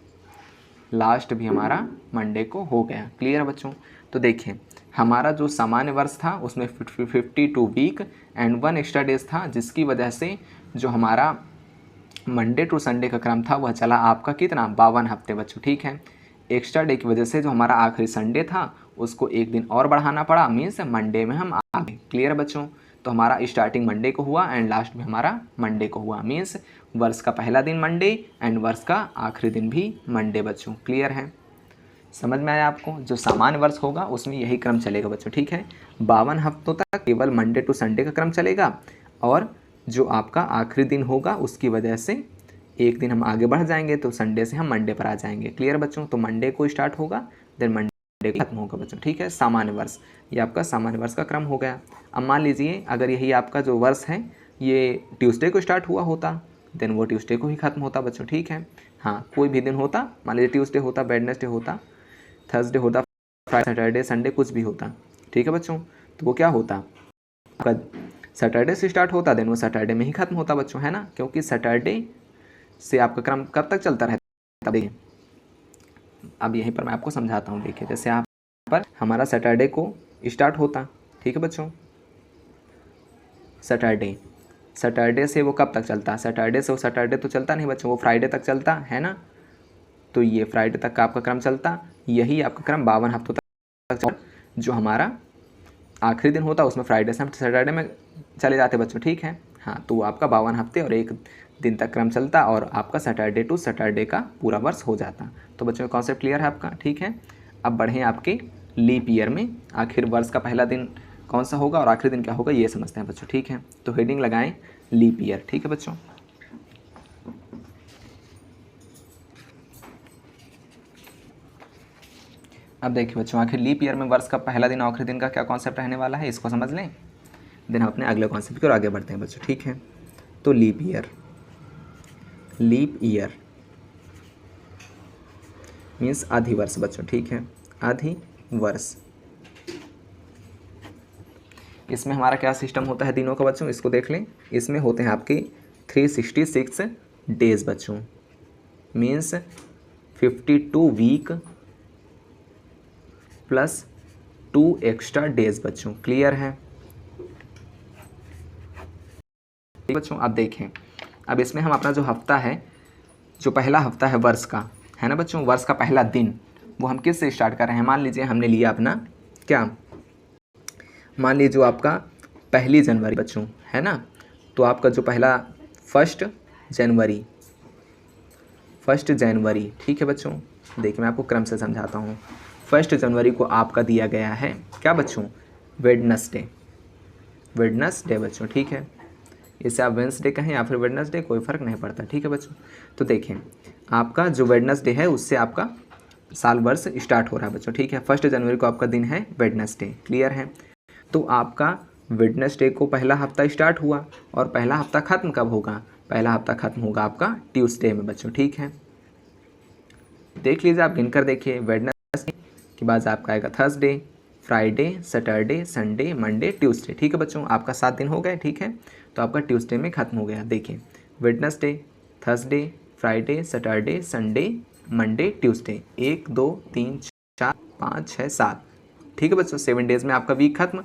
लास्ट भी हमारा मंडे को हो गया, क्लियर है बच्चों। तो देखिए हमारा जो सामान्य वर्ष था उसमें 52 वीक एंड 1 एक्स्ट्रा डेज था, जिसकी वजह से जो हमारा मंडे टू संडे का क्रम था वह चला आपका कितना 52 हफ्ते बच्चों, ठीक है। एक्स्ट्रा डे की वजह से जो हमारा आखिरी संडे था उसको एक दिन और बढ़ाना पड़ा, मीन्स मंडे में हम आ गए। क्लियर बच्चों? तो हमारा स्टार्टिंग मंडे को हुआ एंड लास्ट में हमारा मंडे को हुआ, मीन्स वर्ष का पहला दिन मंडे एंड वर्ष का आखिरी दिन भी मंडे बच्चों। क्लियर है? समझ में आया आपको? जो सामान्य वर्ष होगा उसमें यही क्रम चलेगा बच्चों, ठीक है। 52 हफ्तों तक केवल मंडे टू संडे का क्रम चलेगा और जो आपका आखिरी दिन होगा उसकी वजह से एक दिन हम आगे बढ़ जाएंगे, तो संडे से हम मंडे पर आ जाएंगे। क्लियर बच्चों? तो मंडे को स्टार्ट होगा देन मंडे को खत्म होगा बच्चों, ठीक है। सामान्य वर्ष, ये आपका सामान्य वर्ष का क्रम हो गया। अब मान लीजिए अगर यही आपका जो वर्ष है ये ट्यूसडे को स्टार्ट हुआ होता देन वो ट्यूसडे को ही खत्म होता बच्चों, ठीक है। हाँ, कोई भी दिन होता, मान लीजिए ट्यूसडे होता, वेडनेसडे होता, थर्सडे होता, फ्राइडे, सैटरडे, संडे कुछ भी होता, ठीक है बच्चों। तो वो क्या होता, आपका सैटरडे से स्टार्ट होता देन वो सैटरडे में ही खत्म होता बच्चों, है ना। क्योंकि सैटरडे से आपका क्रम कब तक चलता रहता, देखिए अब यहीं पर मैं आपको समझाता हूँ। देखिए जैसे यहाँ पर हमारा सैटरडे को स्टार्ट होता, ठीक है बच्चों, सैटरडे से वो कब तक चलता, सैटरडे से वो सैटरडे तो चलता नहीं बच्चों, वो फ्राइडे तक चलता है ना। तो ये फ्राइडे तक का आपका क्रम चलता, यही आपका क्रम 52 हफ्तों तक चलता। जो हमारा आखिरी दिन होता उसमें फ्राइडे से हम सैटरडे में चले जाते बच्चों, ठीक है। हाँ, तो वो आपका 52 हफ्ते और एक दिन तक क्रम चलता और आपका सैटरडे टू सैटरडे का पूरा वर्ष हो जाता। तो बच्चों कॉन्सेप्ट क्लियर है आपका, ठीक है। अब बढ़ें आपके लीप ईयर में, आखिर वर्ष का पहला दिन कौन सा होगा और आखिरी दिन क्या होगा ये समझते हैं बच्चों, ठीक है। तो हेडिंग लगाएं लीप ईयर, ठीक है बच्चों। अब देखिए बच्चों, आखिर लीप ईयर में वर्ष का पहला दिन और आखिरी दिन का क्या कॉन्सेप्ट रहने वाला है, इसको समझ लें देन हम अपने अगले कॉन्सेप्ट की ओर आगे बढ़ते हैं बच्चों, ठीक है। तो लीप ईयर मीन्स आधी वर्ष बच्चों, ठीक है, आधी वर्ष। इसमें हमारा क्या सिस्टम होता है दिनों का बच्चों, इसको देख लें। इसमें होते हैं आपके 366 डेज बच्चों, means 52 week plus 2 extra days बच्चों। क्लियर है बच्चों? अब देखें, अब इसमें हम अपना जो हफ्ता है, जो पहला हफ्ता है वर्ष का, है ना बच्चों, वर्ष का पहला दिन, वो हम किस से स्टार्ट कर रहे हैं। मान लीजिए हमने लिया अपना क्या, मान लीजिए जो आपका 1 जनवरी बच्चों, है ना। तो आपका जो पहला 1 जनवरी, ठीक है बच्चों। देखिए मैं आपको क्रम से समझाता हूँ। 1 जनवरी को आपका दिया गया है क्या बच्चों, वेडनेसडे बच्चों, ठीक है। इसे आप वेंसडे कहें या फिर वेडनेसडे, कोई फ़र्क नहीं पड़ता, ठीक है बच्चों। तो देखें आपका जो वेडनेसडे है उससे आपका साल वर्ष स्टार्ट हो रहा है बच्चों, ठीक है। 1 जनवरी को आपका दिन है वेडनेसडे। क्लियर है? तो आपका वेडनेसडे को पहला हफ्ता स्टार्ट हुआ और पहला हफ्ता ख़त्म कब होगा, पहला हफ्ता ख़त्म होगा आपका ट्यूसडे में बच्चों, ठीक है। देख लीजिए आप गिनकर देखिए, वेडनेसडे के बाद आपका आएगा Thursday, Friday, Saturday, Sunday, Monday, Tuesday, ठीक है बच्चों। आपका 7 दिन हो गए, ठीक है। तो आपका ट्यूसडे में ख़त्म हो गया। देखिए Wednesday, Thursday, Friday, Saturday, Sunday, Monday, Tuesday, 1 2 3 4 5 6 7, ठीक है बच्चों। 7 डेज़ में आपका वीक खत्म,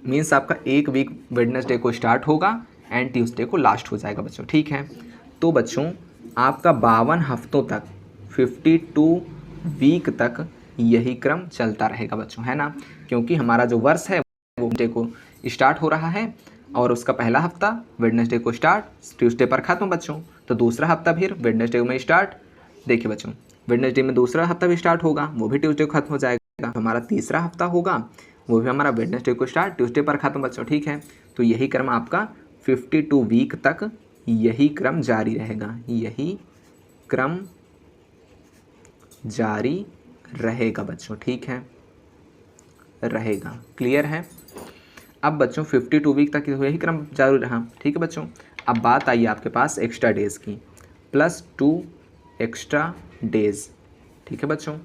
मीन्स आपका एक वीक वेडनेसडे को स्टार्ट होगा एंड ट्यूसडे को लास्ट हो जाएगा बच्चों, ठीक है। तो बच्चों आपका 52 हफ्तों तक, 52 वीक तक यही क्रम चलता रहेगा बच्चों, है ना। क्योंकि हमारा जो वर्ष है वो वेडनेसडे को स्टार्ट हो रहा है और उसका पहला हफ्ता वेडनेसडे को स्टार्ट, ट्यूसडे पर खत्म बच्चों। तो दूसरा हफ्ता फिर वेडनेसडे में स्टार्ट, देखिए बच्चों वेडनेसडे में दूसरा हफ्ता भी स्टार्ट होगा, वो भी ट्यूसडे को खत्म हो जाएगा। हमारा तीसरा हफ्ता होगा वो भी हमारा वेडनेसडे को स्टार्ट, ट्यूसडे पर खत्म बच्चों, ठीक है। तो यही क्रम आपका 52 वीक तक यही क्रम जारी रहेगा, यही क्रम जारी रहेगा बच्चों, ठीक है, रहेगा। क्लियर है? अब बच्चों 52 वीक तक यही क्रम जारी रहा, ठीक है बच्चों। अब बात आई आपके पास एक्स्ट्रा डेज़ की, प्लस 2 एक्स्ट्रा डेज़, ठीक है बच्चों।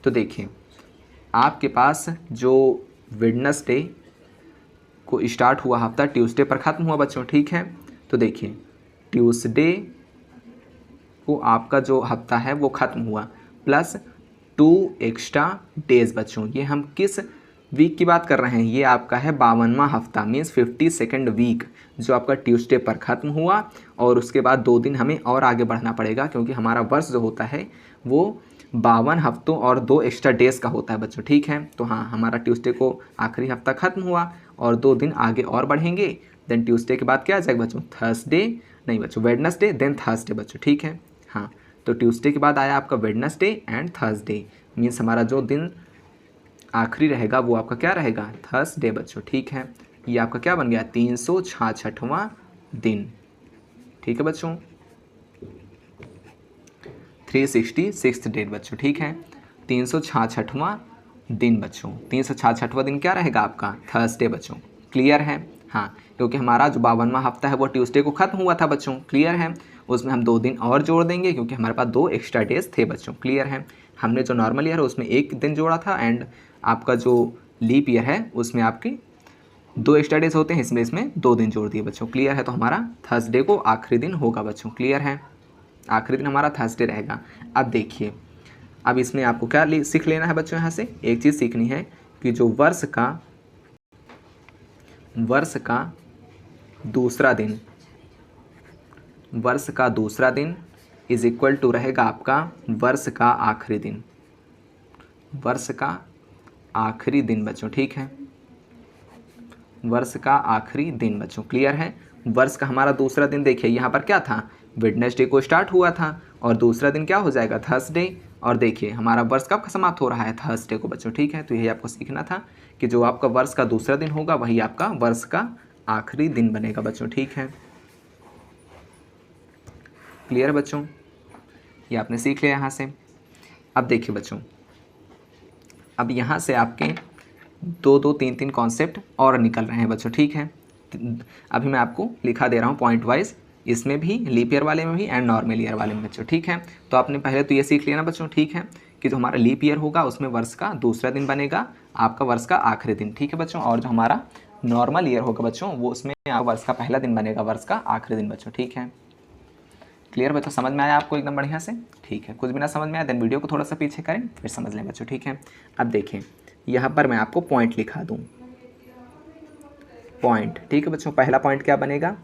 तो देखिए आपके पास जो वेडनेसडे को स्टार्ट हुआ हफ्ता ट्यूसडे पर ख़त्म हुआ बच्चों, ठीक है। तो देखिए ट्यूसडे को आपका जो हफ्ता है वो ख़त्म हुआ, प्लस 2 एक्स्ट्रा डेज बच्चों। ये हम किस वीक की बात कर रहे हैं? ये आपका है 52वां हफ्ता, मीन्स 52nd वीक, जो आपका ट्यूसडे पर ख़त्म हुआ। और उसके बाद 2 दिन हमें और आगे बढ़ना पड़ेगा, क्योंकि हमारा वर्ष जो होता है वो 52 हफ्तों और 2 एक्स्ट्रा डेज का होता है बच्चों, ठीक है। तो हाँ, हमारा ट्यूसडे को आखिरी हफ्ता ख़त्म हुआ और 2 दिन आगे और बढ़ेंगे। देन ट्यूसडे के बाद क्या आ जाएगा बच्चों? थर्सडे, नहीं बच्चों, वेडनेसडे, देन थर्सडे बच्चों, ठीक है। हाँ, तो ट्यूसडे के बाद आया आपका वेडनेसडे एंड थर्सडे, मीन्स हमारा जो दिन आखिरी रहेगा वो आपका क्या रहेगा? थर्सडे बच्चों, ठीक है। ये आपका क्या बन गया? 366वां दिन, ठीक है बच्चों। 366 डेट बच्चों, ठीक है। 366वां दिन बच्चों, 366वां दिन क्या रहेगा आपका? थर्सडे बच्चों, क्लियर है? हाँ, क्योंकि हमारा जो 52वां हफ्ता है वो ट्यूसडे को ख़त्म हुआ था बच्चों, क्लियर है। उसमें हम 2 दिन और जोड़ देंगे, क्योंकि हमारे पास 2 एक्स्ट्रा डेज थे बच्चों, क्लियर है। हमने जो नॉर्मल ईयर है उसमें 1 दिन जोड़ा था, एंड आपका जो लीप ईयर है उसमें आपकी 2 एक्स्ट्रा डेज होते हैं, इसमें 2 दिन जोड़ दिए बच्चों, क्लियर है। तो हमारा थर्सडे को आखिरी दिन होगा बच्चों, क्लियर है। आखिरी दिन हमारा थर्सडे रहेगा। अब देखिए, अब इसमें आपको क्या सीख लेना है बच्चों? यहाँ से एक चीज़ सीखनी है कि जो वर्ष का दूसरा दिन, वर्ष का दूसरा दिन इज इक्वल टू रहेगा आपका वर्ष का आखिरी दिन, वर्ष का आखिरी दिन बच्चों, ठीक है। वर्ष का आखिरी दिन बच्चों, क्लियर है। वर्ष का हमारा दूसरा दिन देखिए, यहाँ पर क्या था? वेडनेसडे को स्टार्ट हुआ था और दूसरा दिन क्या हो जाएगा? थर्सडे। और देखिए हमारा वर्ष कब समाप्त हो रहा है? थर्सडे को बच्चों, ठीक है। तो यही आपको सीखना था कि जो आपका वर्ष का दूसरा दिन होगा वही आपका वर्ष का आखिरी दिन बनेगा बच्चों, ठीक है। क्लियर बच्चों? ये आपने सीख लिया यहाँ से। अब देखिए बच्चों, अब यहाँ से आपके 2-2, 3-3 कॉन्सेप्ट और निकल रहे हैं बच्चों, ठीक है। अभी मैं आपको लिखा दे रहा हूँ पॉइंट वाइज, इसमें भी, लीप ईयर वाले में भी एंड नॉर्मल ईयर वाले में बच्चों, ठीक है। तो आपने पहले तो ये सीख लिया ना बच्चों, ठीक है, कि जो हमारा लीप ईयर होगा उसमें वर्ष का दूसरा दिन बनेगा आपका वर्ष का आखिरी दिन, ठीक है बच्चों। और जो हमारा नॉर्मल ईयर होगा बच्चों वो उसमें वर्ष का पहला दिन बनेगा वर्ष का आखिरी दिन बच्चों, ठीक है। क्लियर बच्चों? समझ में आया आपको एकदम बढ़िया से? ठीक है। कुछ भी ना समझ में आया देन वीडियो को थोड़ा सा पीछे करें फिर समझ लें बच्चों, ठीक है। अब देखें, यहाँ पर मैं आपको पॉइंट लिखा दूँ, पॉइंट, ठीक है बच्चों। पहला पॉइंट क्या बनेगा?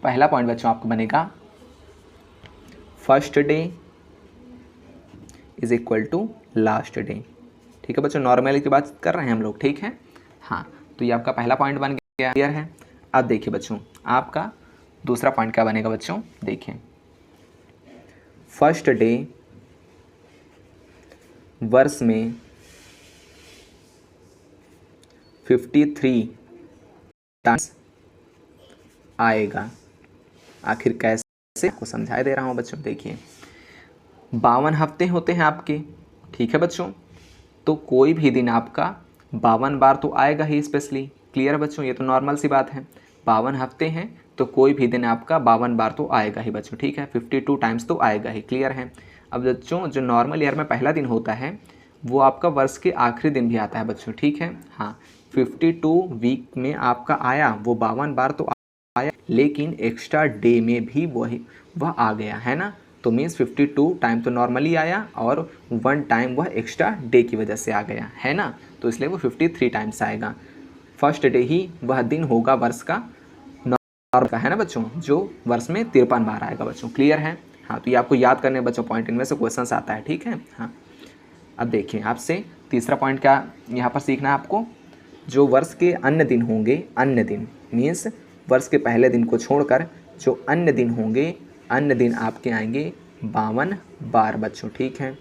पहला पॉइंट बच्चों आपको बनेगा first day is equal to last day, ठीक है बच्चों। नॉर्मली की बात कर रहे हैं हम लोग, ठीक है। हाँ, तो ये आपका पहला पॉइंट बन गया, क्लियर है। अब देखिए बच्चों, आपका दूसरा पॉइंट क्या बनेगा बच्चों? देखिए, फर्स्ट डे वर्ष में 53 टाइम्स आएगा। आखिर कैसे, आपको समझाई दे रहा हूँ बच्चों। देखिए 52 हफ्ते होते हैं आपके, ठीक है बच्चों। तो कोई भी दिन आपका 52 बार तो आएगा ही स्पेशली, क्लियर है बच्चों। ये तो नॉर्मल सी बात है, 52 हफ्ते हैं तो कोई भी दिन आपका 52 बार तो आएगा ही बच्चों, ठीक है। 52 टाइम्स तो आएगा ही, क्लियर है। अब बच्चों जो नॉर्मल ईयर में पहला दिन होता है वो आपका वर्ष के आखिरी दिन भी आता है बच्चों, ठीक है। हाँ, 52 वीक में आपका आया वो 52 बार तो आया, लेकिन एक्स्ट्रा डे में भी वह आ गया है ना। तो मीन्स 52 टाइम तो नॉर्मली आया और 1 टाइम वह एक्स्ट्रा डे की वजह से आ गया है ना, तो इसलिए वो 53 टाइम्स आएगा। फर्स्ट डे ही वह दिन होगा वर्ष का नॉर्मल का, है ना बच्चों, जो वर्ष में 53 बार आएगा बच्चों, क्लियर है। हाँ, तो ये आपको याद करने बच्चों पॉइंट, इनमें से क्वेश्चन आता है, ठीक है। हाँ, अब देखिए आपसे तीसरा पॉइंट क्या यहाँ पर सीखना है आपको? जो वर्ष के अन्य दिन होंगे, अन्य दिन मीन्स वर्ष के पहले दिन को छोड़कर जो अन्य दिन होंगे, अन्य दिन आपके आएंगे 52 बार बच्चों, ठीक है।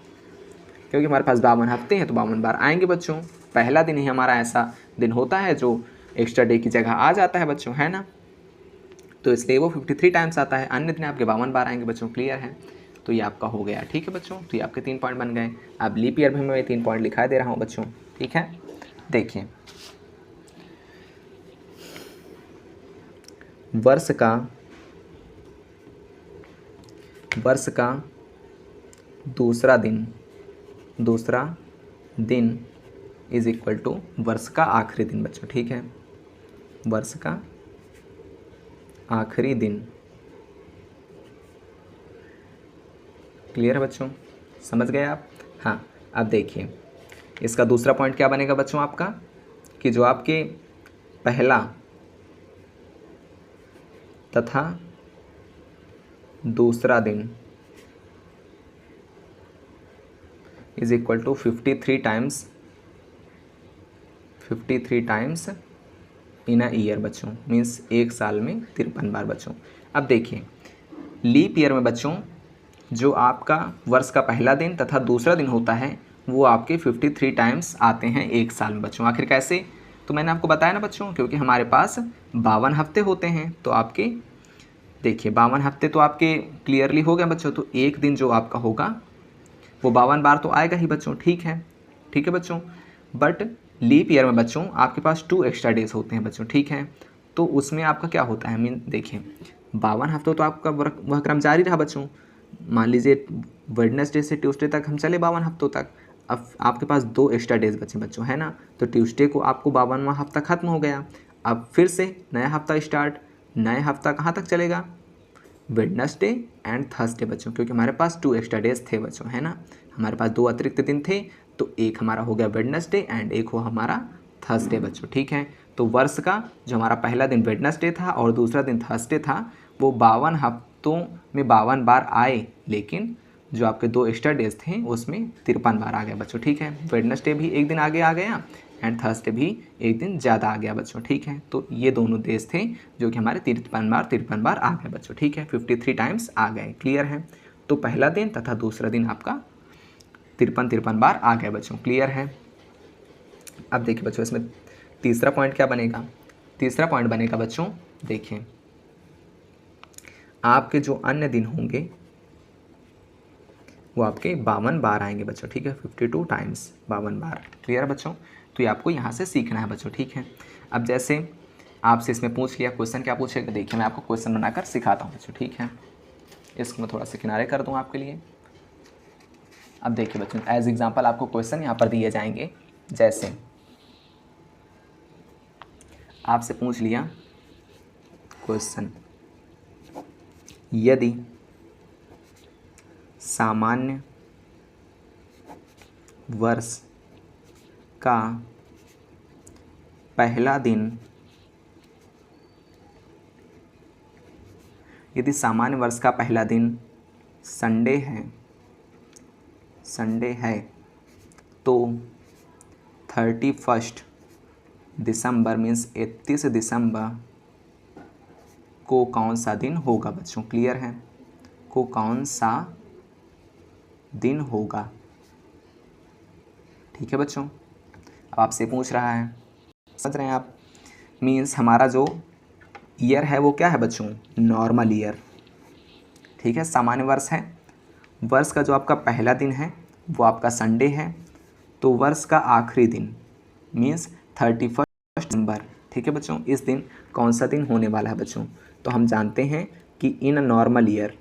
क्योंकि हमारे पास 52 हफ्ते हैं तो 52 बार आएंगे बच्चों। पहला दिन ही हमारा ऐसा दिन होता है जो एक्स्ट्रा डे की जगह आ जाता है बच्चों, है ना, तो इसलिए वो 53 टाइम्स आता है। अन्य दिन आपके 52 बार आएंगे बच्चों, क्लियर है। तो ये आपका हो गया, ठीक है बच्चों। तो ये आपके 3 पॉइंट बन गए। अब लीप ईयर में मैं 3 पॉइंट लिखा दे रहा हूँ बच्चों, ठीक है। देखिए वर्ष का दूसरा दिन इज इक्वल टू वर्ष का आखिरी दिन बच्चों, ठीक है। वर्ष का आखिरी दिन, क्लियर है बच्चों। समझ गए आप? हाँ, अब देखिए इसका दूसरा पॉइंट क्या बनेगा बच्चों आपका, कि जो आपके पहला तथा दूसरा दिन is equal to 53 times in a year बच्चों, मीन्स एक साल में 53 बार बच्चों। अब देखिए लीप ईयर में बच्चों जो आपका वर्ष का पहला दिन तथा दूसरा दिन होता है वो आपके 53 टाइम्स आते हैं एक साल में बच्चों। आखिर कैसे? तो मैंने आपको बताया ना बच्चों, क्योंकि हमारे पास 52 हफ्ते होते हैं। तो आपके देखिए 52 हफ्ते तो आपके क्लियरली हो गए बच्चों। तो एक दिन जो आपका होगा वो 52 बार तो आएगा ही बच्चों। ठीक है बच्चों। बट लीप ईयर में बच्चों आपके पास 2 एक्स्ट्रा डेज होते हैं बच्चों। ठीक है, तो उसमें आपका क्या होता है, मीन देखिए 52 हफ्तों तो आपका वह क्रम जारी रहा बच्चों। मान लीजिए वेडनेसडे से ट्यूसडे तक हम चले 52 हफ्तों तक। अब आपके पास 2 एक्स्ट्रा डेज बचे बच्चों, है ना। तो ट्यूसडे को आपको 52वां हफ्ता खत्म हो गया। अब फिर से नया हफ्ता स्टार्ट। नया हफ्ता कहाँ तक चलेगा? वेडनेसडे एंड थर्सडे बच्चों, क्योंकि हमारे पास 2 एक्स्ट्रा डेज थे बच्चों, है ना। हमारे पास 2 अतिरिक्त दिन थे, तो एक हमारा हो गया वेडनेसडे एंड एक हो हमारा थर्सडे बच्चों। ठीक है, तो वर्ष का जो हमारा पहला दिन वेडनेसडे था और दूसरा दिन थर्सडे था वो 52 हफ्तों में 52 बार आए, लेकिन जो आपके 2 एक्स्ट्रा डेज थे उसमें 53 बार आ गया बच्चों। ठीक है, वेडनेसडे भी एक दिन आगे आ गया एंड थर्सडे भी एक दिन ज़्यादा आ गया बच्चों। ठीक है, तो ये दोनों डेज थे जो कि हमारे 53 बार आ गए बच्चों। ठीक है, 53 टाइम्स आ गए। क्लियर है? तो पहला दिन तथा दूसरा दिन आपका 53 बार आ गए बच्चों। क्लियर है? अब देखिए बच्चों इसमें तीसरा पॉइंट क्या बनेगा? तीसरा पॉइंट बनेगा बच्चों, देखिए आपके जो अन्य दिन होंगे वो आपके 52 बार आएंगे बच्चों। ठीक है, 52 टाइम्स 52 बार। क्लियर है बच्चों? तो ये आपको यहाँ से सीखना है बच्चों। ठीक है, अब जैसे आपसे इसमें पूछ लिया, क्वेश्चन क्या पूछेगा देखिए मैं आपको क्वेश्चन बनाकर सिखाता हूँ बच्चों। ठीक है, इसको मैं थोड़ा सा किनारे कर दूँ आपके लिए। अब देखिए बच्चों एज एग्जाम्पल आपको क्वेश्चन यहाँ पर दिए जाएंगे। जैसे आपसे पूछ लिया क्वेश्चन, यदि सामान्य वर्ष का पहला दिन, यदि सामान्य वर्ष का पहला दिन संडे है तो 31 दिसंबर मीन्स 31 दिसंबर को कौन सा दिन होगा बच्चों? क्लियर है? को कौन सा दिन होगा? ठीक है बच्चों, अब आपसे पूछ रहा है, समझ रहे हैं आप? मीन्स हमारा जो ईयर है वो क्या है बच्चों? Normal year. ठीक है, सामान्य वर्ष है। वर्ष का जो आपका पहला दिन है वो आपका संडे है, तो वर्ष का आखिरी दिन मीन्स 31 दिसंबर। ठीक है बच्चों, इस दिन कौन सा दिन होने वाला है बच्चों? तो हम जानते हैं कि इन अ नॉर्मल ईयर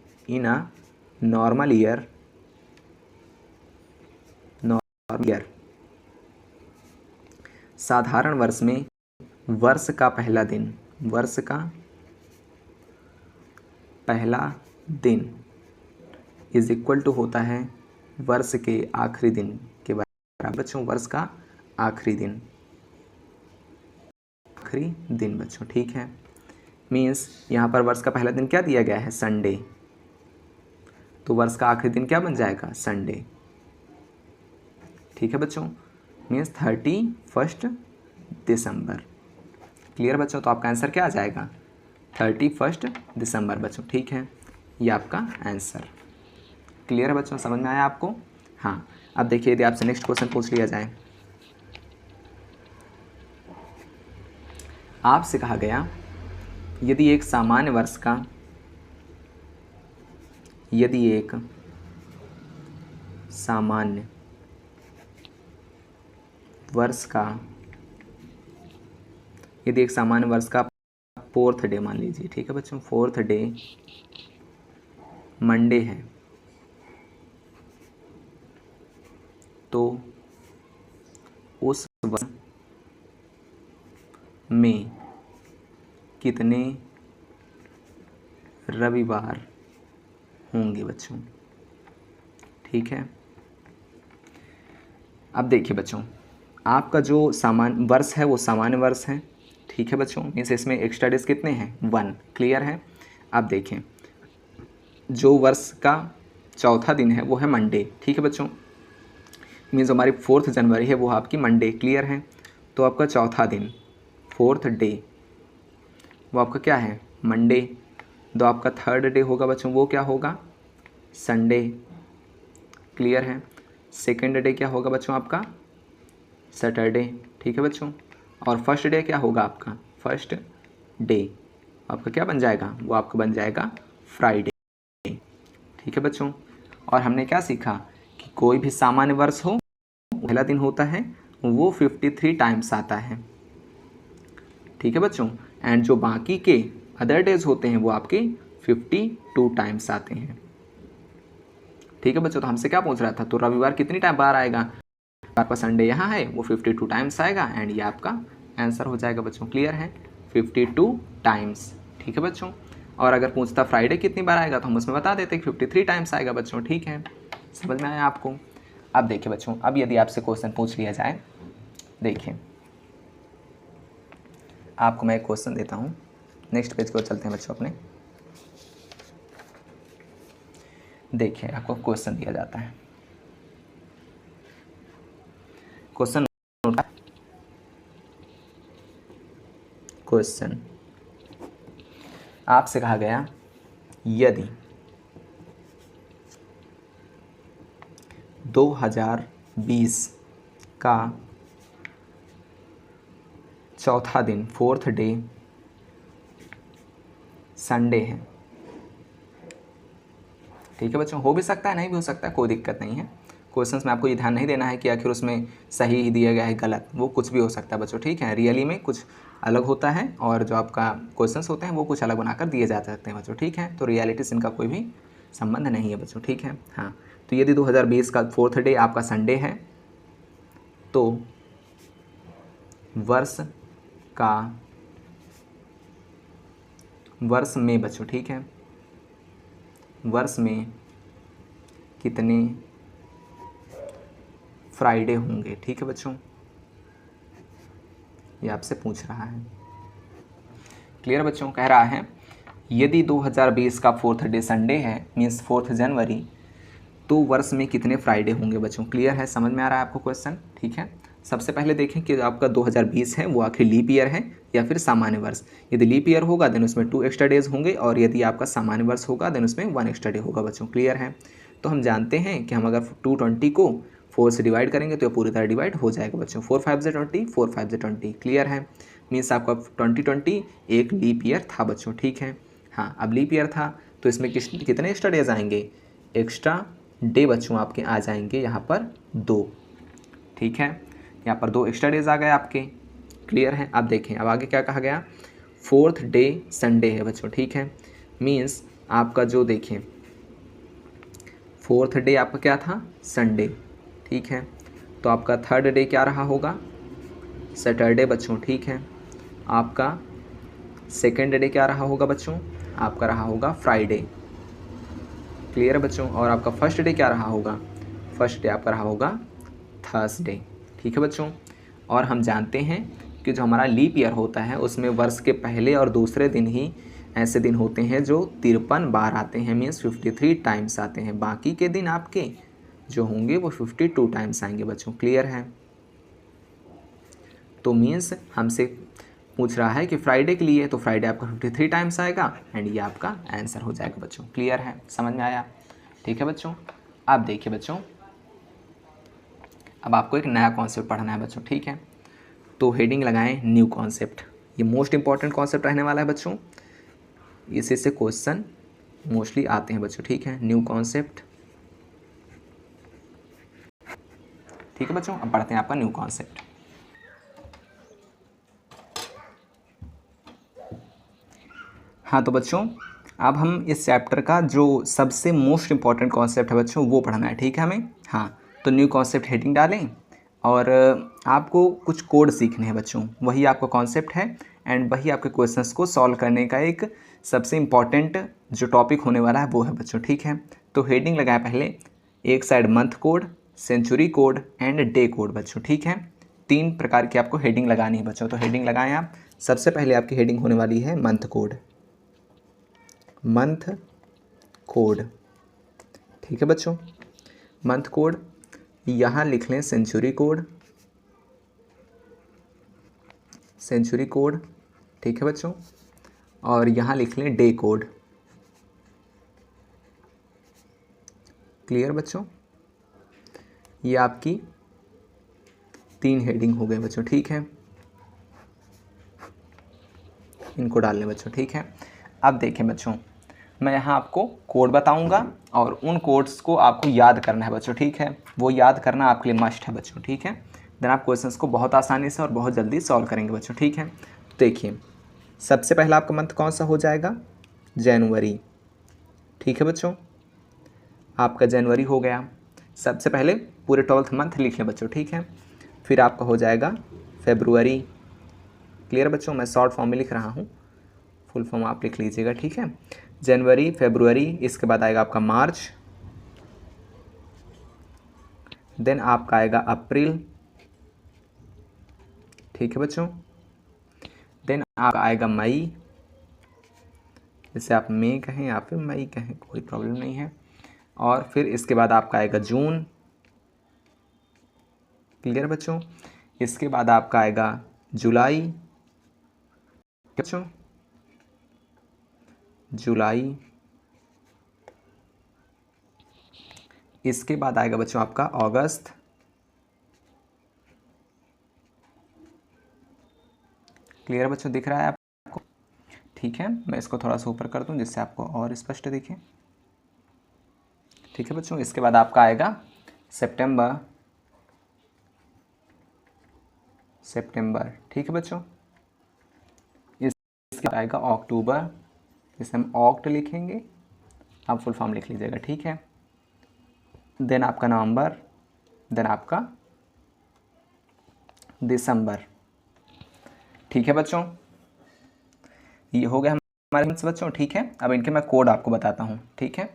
साधारण वर्ष में वर्ष का पहला दिन इज इक्वल टू होता है वर्ष के आखिरी दिन के बराबर बच्चों। वर्ष का आखिरी दिन बच्चों। ठीक है, मीन्स यहाँ पर वर्ष का पहला दिन क्या दिया गया है? संडे। तो वर्ष का आखिरी दिन क्या बन जाएगा? संडे। ठीक है बच्चों, मीन्स 31 दिसंबर। क्लियर बच्चों? तो आपका आंसर क्या आ जाएगा? 31 दिसंबर बच्चों। ठीक है, ये आपका आंसर। क्लियर है बच्चों? समझ में आया आपको? हाँ, अब देखिए यदि आपसे नेक्स्ट क्वेश्चन पूछ लिया जाए, आपसे कहा गया यदि एक सामान्य वर्ष का फोर्थ डे मान लीजिए। ठीक है बच्चों, फोर्थ डे मंडे है, तो उस वर्ष में कितने रविवार होंगे बच्चों? ठीक है, अब देखिए बच्चों, आपका जो सामान्य वर्ष है वो सामान्य वर्ष है, ठीक है बच्चों। मीन्स इसमें एक्स्ट्रा डेज कितने हैं, 1। क्लियर है। अब देखें, जो वर्ष का चौथा दिन है वो है मंडे, ठीक है बच्चों। मीन्स हमारी 4 जनवरी है वो आपकी मंडे। क्लियर है। तो आपका चौथा दिन, 4th डे, वो आपका क्या है, मंडे। तो आपका 3rd डे होगा बच्चों, वो क्या होगा, संडे। क्लियर है। 2nd डे क्या होगा बच्चों आपका, सैटरडे, ठीक है बच्चों। और 1st डे क्या होगा आपका, 1st डे आपका क्या बन जाएगा, वो आपका बन जाएगा फ्राइडे, ठीक है बच्चों। और हमने क्या सीखा कि कोई भी सामान्य वर्ष हो, पहला दिन होता है वो 53 टाइम्स आता है, ठीक है बच्चों। एंड जो बाकी के अदर डेज होते हैं वो आपके 52 टाइम्स आते हैं, ठीक है बच्चों। तो हमसे क्या पूछ रहा था, तो रविवार कितनी टाइम बार आएगा, आपका संडे यहाँ है वो 52 टाइम्स आएगा, एंड ये आपका आंसर हो जाएगा बच्चों। क्लियर है, 52 टाइम्स, ठीक है बच्चों। और अगर पूछता फ्राइडे कितनी बार आएगा तो हम उसमें बता देते 53 टाइम्स आएगा बच्चों, ठीक है। समझ में आया आपको। अब देखिए बच्चों, अब यदि आपसे क्वेश्चन पूछ लिया जाए, देखिए आपको मैं एक क्वेश्चन देता हूँ, नेक्स्ट पेज को चलते हैं बच्चों अपने। देखिए आपको क्वेश्चन दिया जाता है, क्वेश्चन आपसे कहा गया, यदि 2020 का चौथा दिन, 4th डे, संडे है, ठीक है बच्चों। हो भी सकता है, नहीं भी हो सकता है, कोई दिक्कत नहीं है। क्वेश्चंस में आपको ये ध्यान नहीं देना है कि आखिर उसमें सही ही दिया गया है गलत, वो कुछ भी हो सकता है बच्चों, ठीक है। रियली में कुछ अलग होता है और जो आपका क्वेश्चंस होते हैं वो कुछ अलग बनाकर दिए जा सकते हैं बच्चों, ठीक है। तो रियलिटी से इनका कोई भी संबंध नहीं है बच्चों, ठीक है। हाँ, तो यदि 2020 का 4th डे आपका संडे है तो वर्ष में बच्चों, ठीक है, वर्ष में कितने फ्राइडे होंगे, ठीक है बच्चों, ये आपसे पूछ रहा है। क्लियर बच्चों, कह रहा है यदि 2020 का 4th डे संडे है, मीन्स 4th जनवरी, तो वर्ष में कितने फ्राइडे होंगे बच्चों। क्लियर है, समझ में आ रहा है आपको क्वेश्चन, ठीक है। सबसे पहले देखें कि आपका 2020 है वो आखिर लीप ईयर है या फिर सामान्य वर्ष। यदि लीप ईयर होगा देन उसमें 2 एक्स्ट्रा डेज होंगे, और यदि आपका सामान्य वर्ष होगा देन उसमें 1 एक्स्ट्रा डे होगा बच्चों। क्लियर है। तो हम जानते हैं कि हम अगर 220 को 4 से डिवाइड करेंगे तो ये पूरी तरह डिवाइड हो जाएगा बच्चों। 4 5 से 20, 4 5 से 20। क्लियर है। मीन्स आपका 2020 एक लीप ईयर था बच्चों, ठीक है। हाँ, अब लीप ईयर था तो इसमें कितने एक्स्ट्रा डेज आएंगे, एक्स्ट्रा डे बच्चों आपके आ जाएंगे यहाँ पर 2, ठीक है। यहाँ पर 2 एक्स्ट्रा डेज आ गए आपके। क्लियर है। अब देखें, अब आगे क्या कहा गया, 4th डे संडे है बच्चों, ठीक है। मीन्स आपका जो देखें 4th डे आपका क्या था, संडे, ठीक है। तो आपका 3rd डे क्या रहा होगा, सैटरडे बच्चों, ठीक है। आपका 2nd डे क्या रहा होगा बच्चों, आपका रहा होगा फ्राइडे। क्लियर है बच्चों। और आपका 1st डे क्या रहा होगा, 1st डे आपका रहा होगा थर्सडे, ठीक है बच्चों। और हम जानते हैं कि जो हमारा लीप ईयर होता है उसमें वर्ष के पहले और दूसरे दिन ही ऐसे दिन होते हैं जो 53 बार आते हैं, मीन्स 53 टाइम्स आते हैं। बाकी के दिन आपके जो होंगे वो 52 टाइम्स आएंगे बच्चों। क्लियर है। तो मीन्स हमसे पूछ रहा है कि फ्राइडे के लिए, तो फ्राइडे आपका 53 टाइम्स आएगा एंड ये आपका आंसर हो जाएगा बच्चों। क्लियर है, समझ में आया, ठीक है बच्चों। अब देखिए बच्चों, अब आपको एक नया कॉन्सेप्ट पढ़ना है बच्चों, ठीक है। तो हेडिंग लगाएं न्यू कॉन्सेप्ट। ये मोस्ट इंपॉर्टेंट कॉन्सेप्ट रहने वाला है बच्चों, इसी से क्वेश्चन मोस्टली आते हैं बच्चों, ठीक है। न्यू कॉन्सेप्ट, ठीक है बच्चों। अब पढ़ते हैं आपका न्यू कॉन्सेप्ट। हाँ तो बच्चों, अब हम इस चैप्टर का जो सबसे मोस्ट इंपॉर्टेंट कॉन्सेप्ट है बच्चों वो पढ़ना है, ठीक है हमें। हाँ, तो न्यू कॉन्सेप्ट हेडिंग डालें और आपको कुछ कोड सीखने हैं बच्चों, वही आपका कॉन्सेप्ट है एंड वही आपके क्वेश्चंस को सॉल्व करने का एक सबसे इम्पॉर्टेंट जो टॉपिक होने वाला है वो है बच्चों, ठीक है। तो हेडिंग लगाएं पहले, एक side month code, century code and day code बच्चों, ठीक है। 3 प्रकार की आपको हेडिंग लगानी है बच्चों। तो हेडिंग लगाएं आप। सबसे पहले आपकी हेडिंग होने वाली है मंथ कोड, मंथ कोड, ठीक है बच्चों। मंथ कोड यहाँ लिख लें सेंचुरी कोड, सेंचुरी कोड, ठीक है बच्चों। और यहाँ लिख लें डे कोड। क्लियर बच्चों, ये आपकी 3 हेडिंग हो गए बच्चों, ठीक है। इनको डाल लें बच्चों, ठीक है। अब देखें बच्चों, मैं यहाँ आपको कोड बताऊँगा और उन कोड्स को आपको याद करना है बच्चों, ठीक है। वो याद करना आपके लिए मस्ट है बच्चों, ठीक है। देन आप क्वेश्चंस को बहुत आसानी से और बहुत जल्दी सॉल्व करेंगे बच्चों, ठीक है। देखिए, सबसे पहला आपका मंथ कौन सा हो जाएगा? जनवरी, ठीक है बच्चों। आपका जनवरी हो गया। सबसे पहले पूरे 12th मंथ लिख लें बच्चों, ठीक है। फिर आपका हो जाएगा फेब्रुअरी। क्लियर बच्चों, मैं शॉर्ट फॉर्म में लिख रहा हूँ, फुल फॉर्म आप लिख लीजिएगा, ठीक है। जनवरी, फेब्रुअरी, इसके बाद आएगा आपका मार्च, देन आपका आएगा अप्रैल, ठीक है बच्चों। देन आपका आएगा मई, जैसे आप मई कहें या फिर मई कहें, कोई प्रॉब्लम नहीं है। और फिर इसके बाद आपका आएगा जून। क्लियर बच्चों, इसके बाद आपका आएगा जुलाई, बच्चों जुलाई। इसके बाद आएगा बच्चों आपका अगस्त, क्लियर बच्चों, दिख रहा है आपको? ठीक है, मैं इसको थोड़ा सा ऊपर कर दूं जिससे आपको और स्पष्ट दिखे, ठीक है बच्चों। इसके बाद आपका आएगा सितंबर, सितंबर, ठीक है बच्चों। इसके बाद आएगा अक्टूबर, जिसे हम ऑक्ट लिखेंगे, आप फुल फॉर्म लिख लीजिएगा, ठीक है। देन आपका नवंबर, देन आपका दिसंबर, ठीक है बच्चों। ये हो गया हमारे बच्चों, ठीक है। अब इनके मैं कोड आपको बताता हूँ, ठीक है।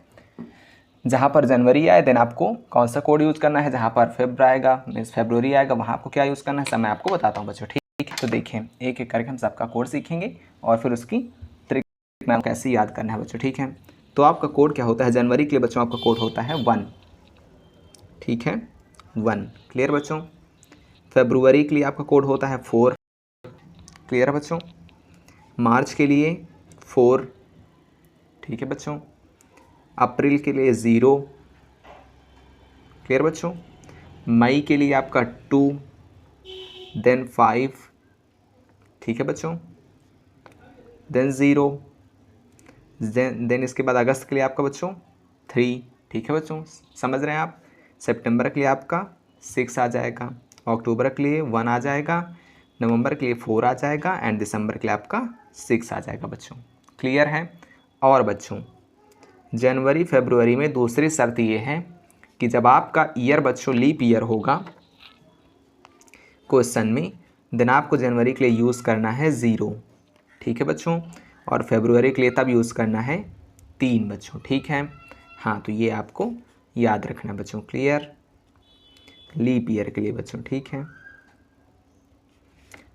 जहाँ पर जनवरी आए देन आपको कौन सा कोड यूज़ करना है, जहाँ पर फेब्र आएगा मीन्स फेब्रुअरी आएगा वहाँ आपको क्या यूज़ करना है, सब मैं आपको बताता हूँ बच्चों, ठीक है। तो देखिए, एक एक करके हम सबका कोड सीखेंगे और फिर उसकी ट्रिक में कैसे याद करना है बच्चों, ठीक है। तो आपका कोड क्या होता है? जनवरी के लिए बच्चों आपका कोड होता है 1, ठीक है, 1। क्लियर बच्चों। फेब्रुअरी के लिए आपका कोड होता है 4, क्लियर है बच्चों। मार्च के लिए 4, ठीक है बच्चों। अप्रैल के लिए 0, क्लियर बच्चों। मई के लिए आपका 2, देन 5, ठीक है बच्चों, देन 0, देन इसके बाद अगस्त के लिए आपका बच्चों 3, ठीक है बच्चों, समझ रहे हैं आप। सितंबर के लिए आपका 6 आ जाएगा, अक्टूबर के लिए 1 आ जाएगा, नवंबर के लिए 4 आ जाएगा एंड दिसंबर के लिए आपका 6 आ जाएगा बच्चों, क्लियर है। और बच्चों जनवरी फरवरी में दूसरी शर्त ये है कि जब आपका ईयर बच्चों लीप ईयर होगा क्वेश्चन में, देन आपको जनवरी के लिए यूज़ करना है 0, ठीक है बच्चों। और फरवरी के लिए तब यूज़ करना है 3 बच्चों, ठीक है। हाँ, तो ये आपको याद रखना बच्चों, क्लियर। लीप ईयर के लिए बच्चों, ठीक है,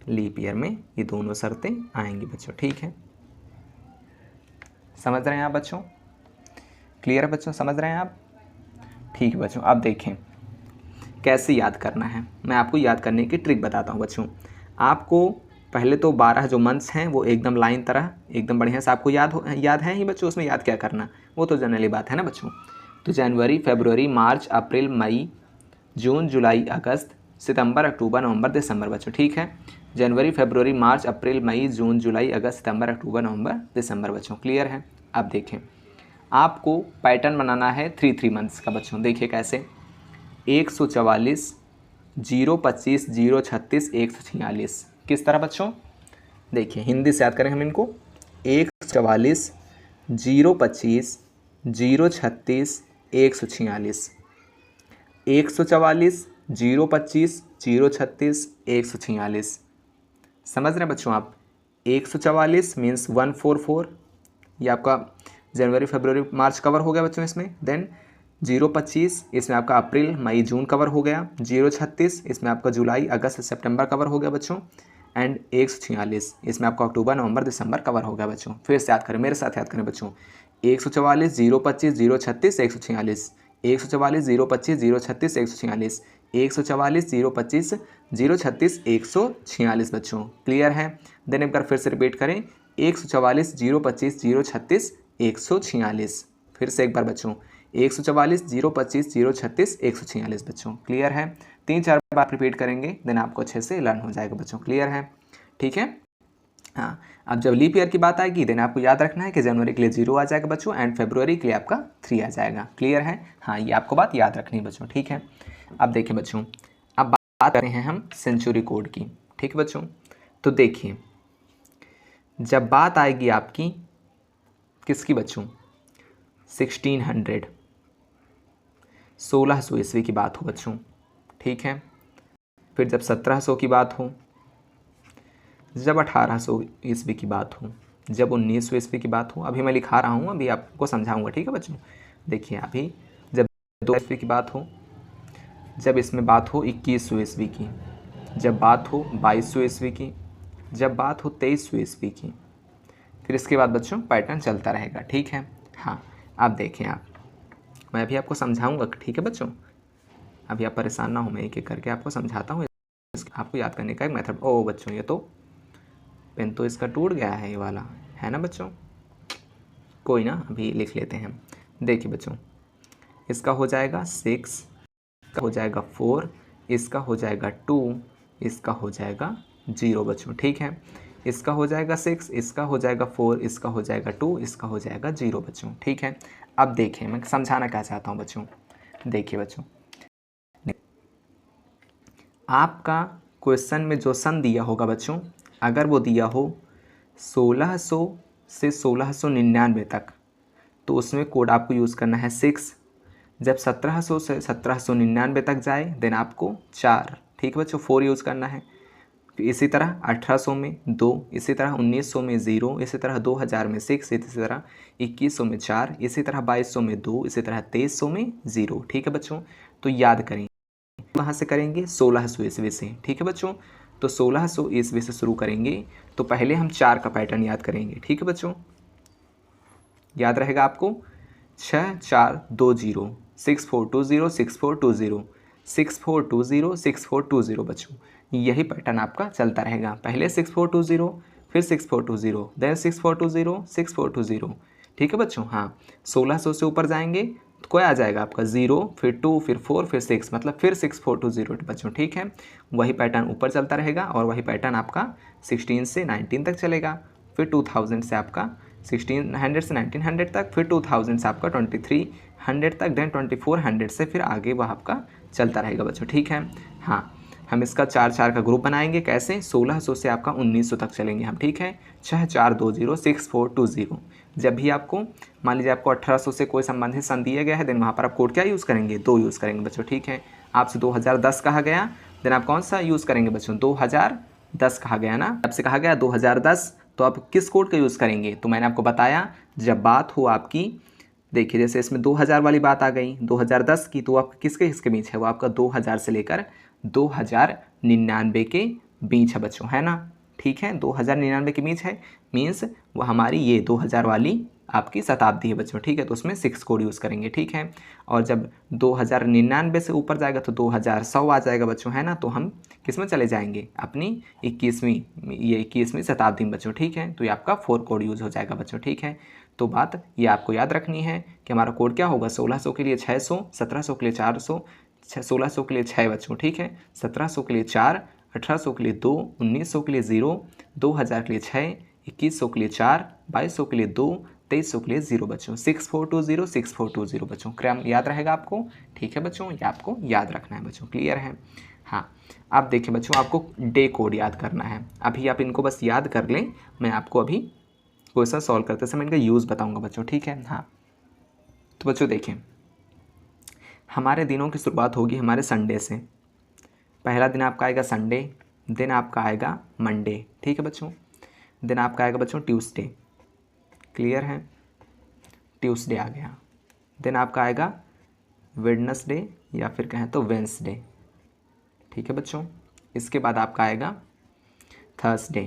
लीप ईयर में ये दोनों शर्तें आएंगी बच्चों, ठीक है। समझ रहे हैं आप बच्चों? क्लियर है बच्चों, समझ रहे हैं आप? ठीक है बच्चों। अब देखें कैसे याद करना है, मैं आपको याद करने की ट्रिक बताता हूँ बच्चों। आपको पहले तो 12 जो मंथ्स हैं वो एकदम लाइन तरह एकदम बढ़िया से आपको याद है ही बच्चों। उसमें याद क्या करना, वो तो जनरली बात है ना बच्चों। तो जनवरी, फरवरी, मार्च, अप्रैल, मई, जून, जुलाई, अगस्त, सितंबर, अक्टूबर, नवंबर, दिसंबर बच्चों, ठीक है। जनवरी, फरवरी, मार्च, अप्रैल, मई, जून, जुलाई, अगस्त, सितंबर, अक्टूबर, नवंबर, दिसंबर बच्चों, क्लियर है। अब देखें, आपको पैटर्न बनाना है 3 मंथ्स का बच्चों। देखिए कैसे, 144, 025, 036, 146। किस तरह बच्चों? देखिए हिंदी से याद करें हम इनको। 144, 025, 036, 146, 144, 025, 036, 146। समझ रहे हैं बच्चों आप? 144 मीन्स 144, ये आपका जनवरी फरवरी मार्च कवर हो गया बच्चों इसमें। देन 025 इसमें आपका अप्रैल मई जून कवर हो गया। 036 इसमें आपका जुलाई अगस्त सितंबर कवर हो गया बच्चों। एंड 146 इसमें आपका अक्टूबर नवंबर दिसंबर कवर हो गया बच्चों। फिर से याद करें, मेरे साथ याद करें बच्चों। 144 025 036 146, 144 025 036 146, 144 025 036 146 बच्चों। क्लियर है? देन एक बार फिर से रिपीट करें, 144 025 036 146। फिर से एक बार बच्चों, 144 025 036 146 बच्चों। क्लियर है? 3-4 बार रिपीट करेंगे, देन आपको अच्छे से लर्न हो जाएगा बच्चों। क्लियर है? ठीक है। हाँ, अब जब लीप ईयर की बात आएगी देन आपको याद रखना है कि जनवरी के लिए 0 आ जाएगा बच्चों एंड फरवरी के लिए आपका 3 आ जाएगा। क्लियर है? हाँ, ये आपको बात याद रखनी है बच्चों। ठीक है। अब देखिए बच्चों, अब बात करते हैं हम सेंचुरी कोड की। ठीक है बच्चों। तो देखिए, जब बात आएगी आपकी किसकी बच्चों, 1600 ईस्वी की बात हो बच्चों। ठीक है। फिर जब 1700 की बात हो, जब 1800 ईस्वी की बात हो, जब 1900 ईस्वी की बात हो, अभी मैं लिखा रहा हूँ, अभी आपको समझाऊंगा। ठीक है बच्चों। देखिए, अभी जब 2 ईस्वी की बात हो, जब इसमें बात हो 2100 ईस्वी की, जब बात हो 2200 ईस्वी की, जब बात हो 2300 ईस्वी की, फिर इसके बाद बच्चों पैटर्न चलता रहेगा। ठीक है। हाँ, अब देखें आप, मैं अभी आपको समझाऊंगा। ठीक है बच्चों, अभी आप परेशान ना हो, मैं एक एक करके आपको समझाता हूँ। आपको याद करने का एक मेथड। ओ बच्चों, ये तो पेन तो इसका टूट गया है, ये वाला है ना बच्चों। कोई ना, अभी लिख लेते हैं हम। देखिए बच्चों, इसका हो जाएगा 6, इसका हो जाएगा 4, इसका हो जाएगा 2, इसका हो जाएगा 0 बच्चों। ठीक है। इसका हो जाएगा 6, इसका हो जाएगा 4, इसका हो जाएगा 2, इसका हो जाएगा 0 बच्चों। ठीक है। अब देखिए, मैं समझाना क्या चाहता हूँ बच्चों। देखिए बच्चों, आपका क्वेश्चन में जो सन दिया होगा बच्चों, अगर वो दिया हो 1600 से 1699 तक, तो उसमें कोड आपको यूज़ करना है 6। जब 1700 से 1799 तक जाए देन आपको 4। ठीक है बच्चों, 4 यूज़ करना है। फिर इसी तरह 1800 में 2, इसी तरह 1900 में 0, इसी तरह 2000 में 6, इसी तरह 2100 में 4, इसी तरह 2200 में 2, इसी तरह 2300 में 0। ठीक है बच्चों। तो याद करें, वहाँ से करेंगे 1600 ईस्वी से। ठीक है बच्चों। तो 1600 ईस्वी से शुरू करेंगे, तो पहले हम 4 का पैटर्न याद करेंगे। ठीक है बच्चों, याद रहेगा आपको, 6 4 2 0, 6420 6420, 6420 6420 बच्चों। यही पैटर्न आपका चलता रहेगा। पहले 6420, फिर 6420, देन 6420 6420। ठीक है बच्चों। हाँ, 1600 से ऊपर जाएंगे तो कोई आ जाएगा आपका 0, फिर 2, फिर 4, फिर 6, मतलब फिर 6420 बच्चों। ठीक है। वही पैटर्न ऊपर चलता रहेगा और वही पैटर्न आपका 16 से 19 तक चलेगा। फिर 2000 से आपका 1600 से 1900 तक, फिर 2000 से आपका 2300 तक, देन 2400 से फिर आगे वह आपका चलता रहेगा बच्चों। ठीक है। हाँ, हम इसका 4-4 का ग्रुप बनाएंगे। कैसे? 1600 से आपका 1900 तक चलेंगे हम। ठीक है। 6 4 2 0 6420। जब भी आपको मान लीजिए आपको 1800 से कोई संबंधित सन दिया गया है, देन वहाँ पर आप कोड क्या यूज़ करेंगे? 2 यूज़ करेंगे बच्चों। ठीक है। आपसे 2010 कहा गया, देन आप कौन सा यूज़ करेंगे बच्चों? 2010 कहा गया ना, आपसे कहा गया 2010, तो आप किस कोड का यूज़ करेंगे? तो मैंने आपको बताया, जब बात हो आपकी, देखिए जैसे इसमें 2000 वाली बात आ गई, 2010 की, तो आपका किसके बीच है? वो आपका 2000 से लेकर 2099 के बीच है बच्चों, है ना। ठीक है, 2099 के बीच है, मीन्स वो हमारी ये 2000 वाली आपकी शताब्दी है बच्चों। ठीक है। तो उसमें 6 कोड यूज़ करेंगे। ठीक है। और जब 2099 से ऊपर जाएगा तो 2100 आ जाएगा बच्चों, है ना। तो हम किस में चले जाएंगे? अपनी 21वीं शताब्दी में बच्चों। ठीक है। तो ये आपका 4 कोड यूज़ हो जाएगा बच्चों। ठीक है। तो बात ये आपको याद रखनी है कि हमारा कोड क्या होगा? 1600 के लिए 600, 1700 के लिए 400, 1600 के लिए 6 बच्चों। ठीक है। 1700 के लिए 4, 1800 के लिए 2, 1900 के लिए 0, 2000 के लिए 6, 2100 के लिए 4, 2200 के लिए 2, 2300 के लिए 0 बच्चों। 6420 6420 बच्चों। क्रम याद रहेगा आपको। ठीक है बच्चों, ये आपको याद रखना है बच्चों। क्लियर है? हाँ, अब देखिए बच्चों, आपको डे कोड याद करना है। अभी आप इनको बस याद कर लें, मैं आपको अभी क्वेश्चन सॉल्व करते समय इनका यूज़ बताऊंगा बच्चों। ठीक है। हाँ, तो बच्चों देखिए, हमारे दिनों की शुरुआत होगी हमारे संडे से। पहला दिन आपका आएगा संडे, दिन आपका आएगा मंडे। ठीक है बच्चों। दिन आपका आएगा बच्चों ट्यूसडे। क्लियर है? ट्यूसडे आ गया। दिन आपका आएगा वेडनेसडे या फिर कहें तो वेंसडे, ठीक है बच्चों। इसके बाद आपका आएगा थर्सडे,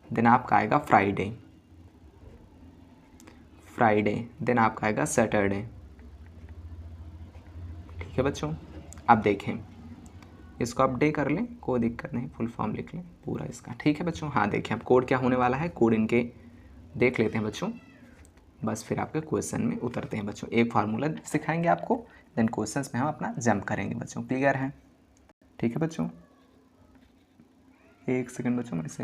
देन आपका आएगा फ्राइडे, देन आपका आएगा सैटरडे, ठीक है बच्चों। अब देखें, इसको आप डे कर लें, कोई दिक्कत नहीं, फुल फॉर्म लिख लें पूरा इसका, ठीक है बच्चों। हाँ देखें अब कोड क्या होने वाला है, कोड इनके देख लेते हैं बच्चों, बस फिर आपके क्वेश्चन में उतरते हैं बच्चों। एक फार्मूला सिखाएंगे आपको, देन क्वेश्चंस में हम अपना जंप करेंगे बच्चों, क्लियर है, ठीक है बच्चों। एक सेकंड बच्चों, मैं इसे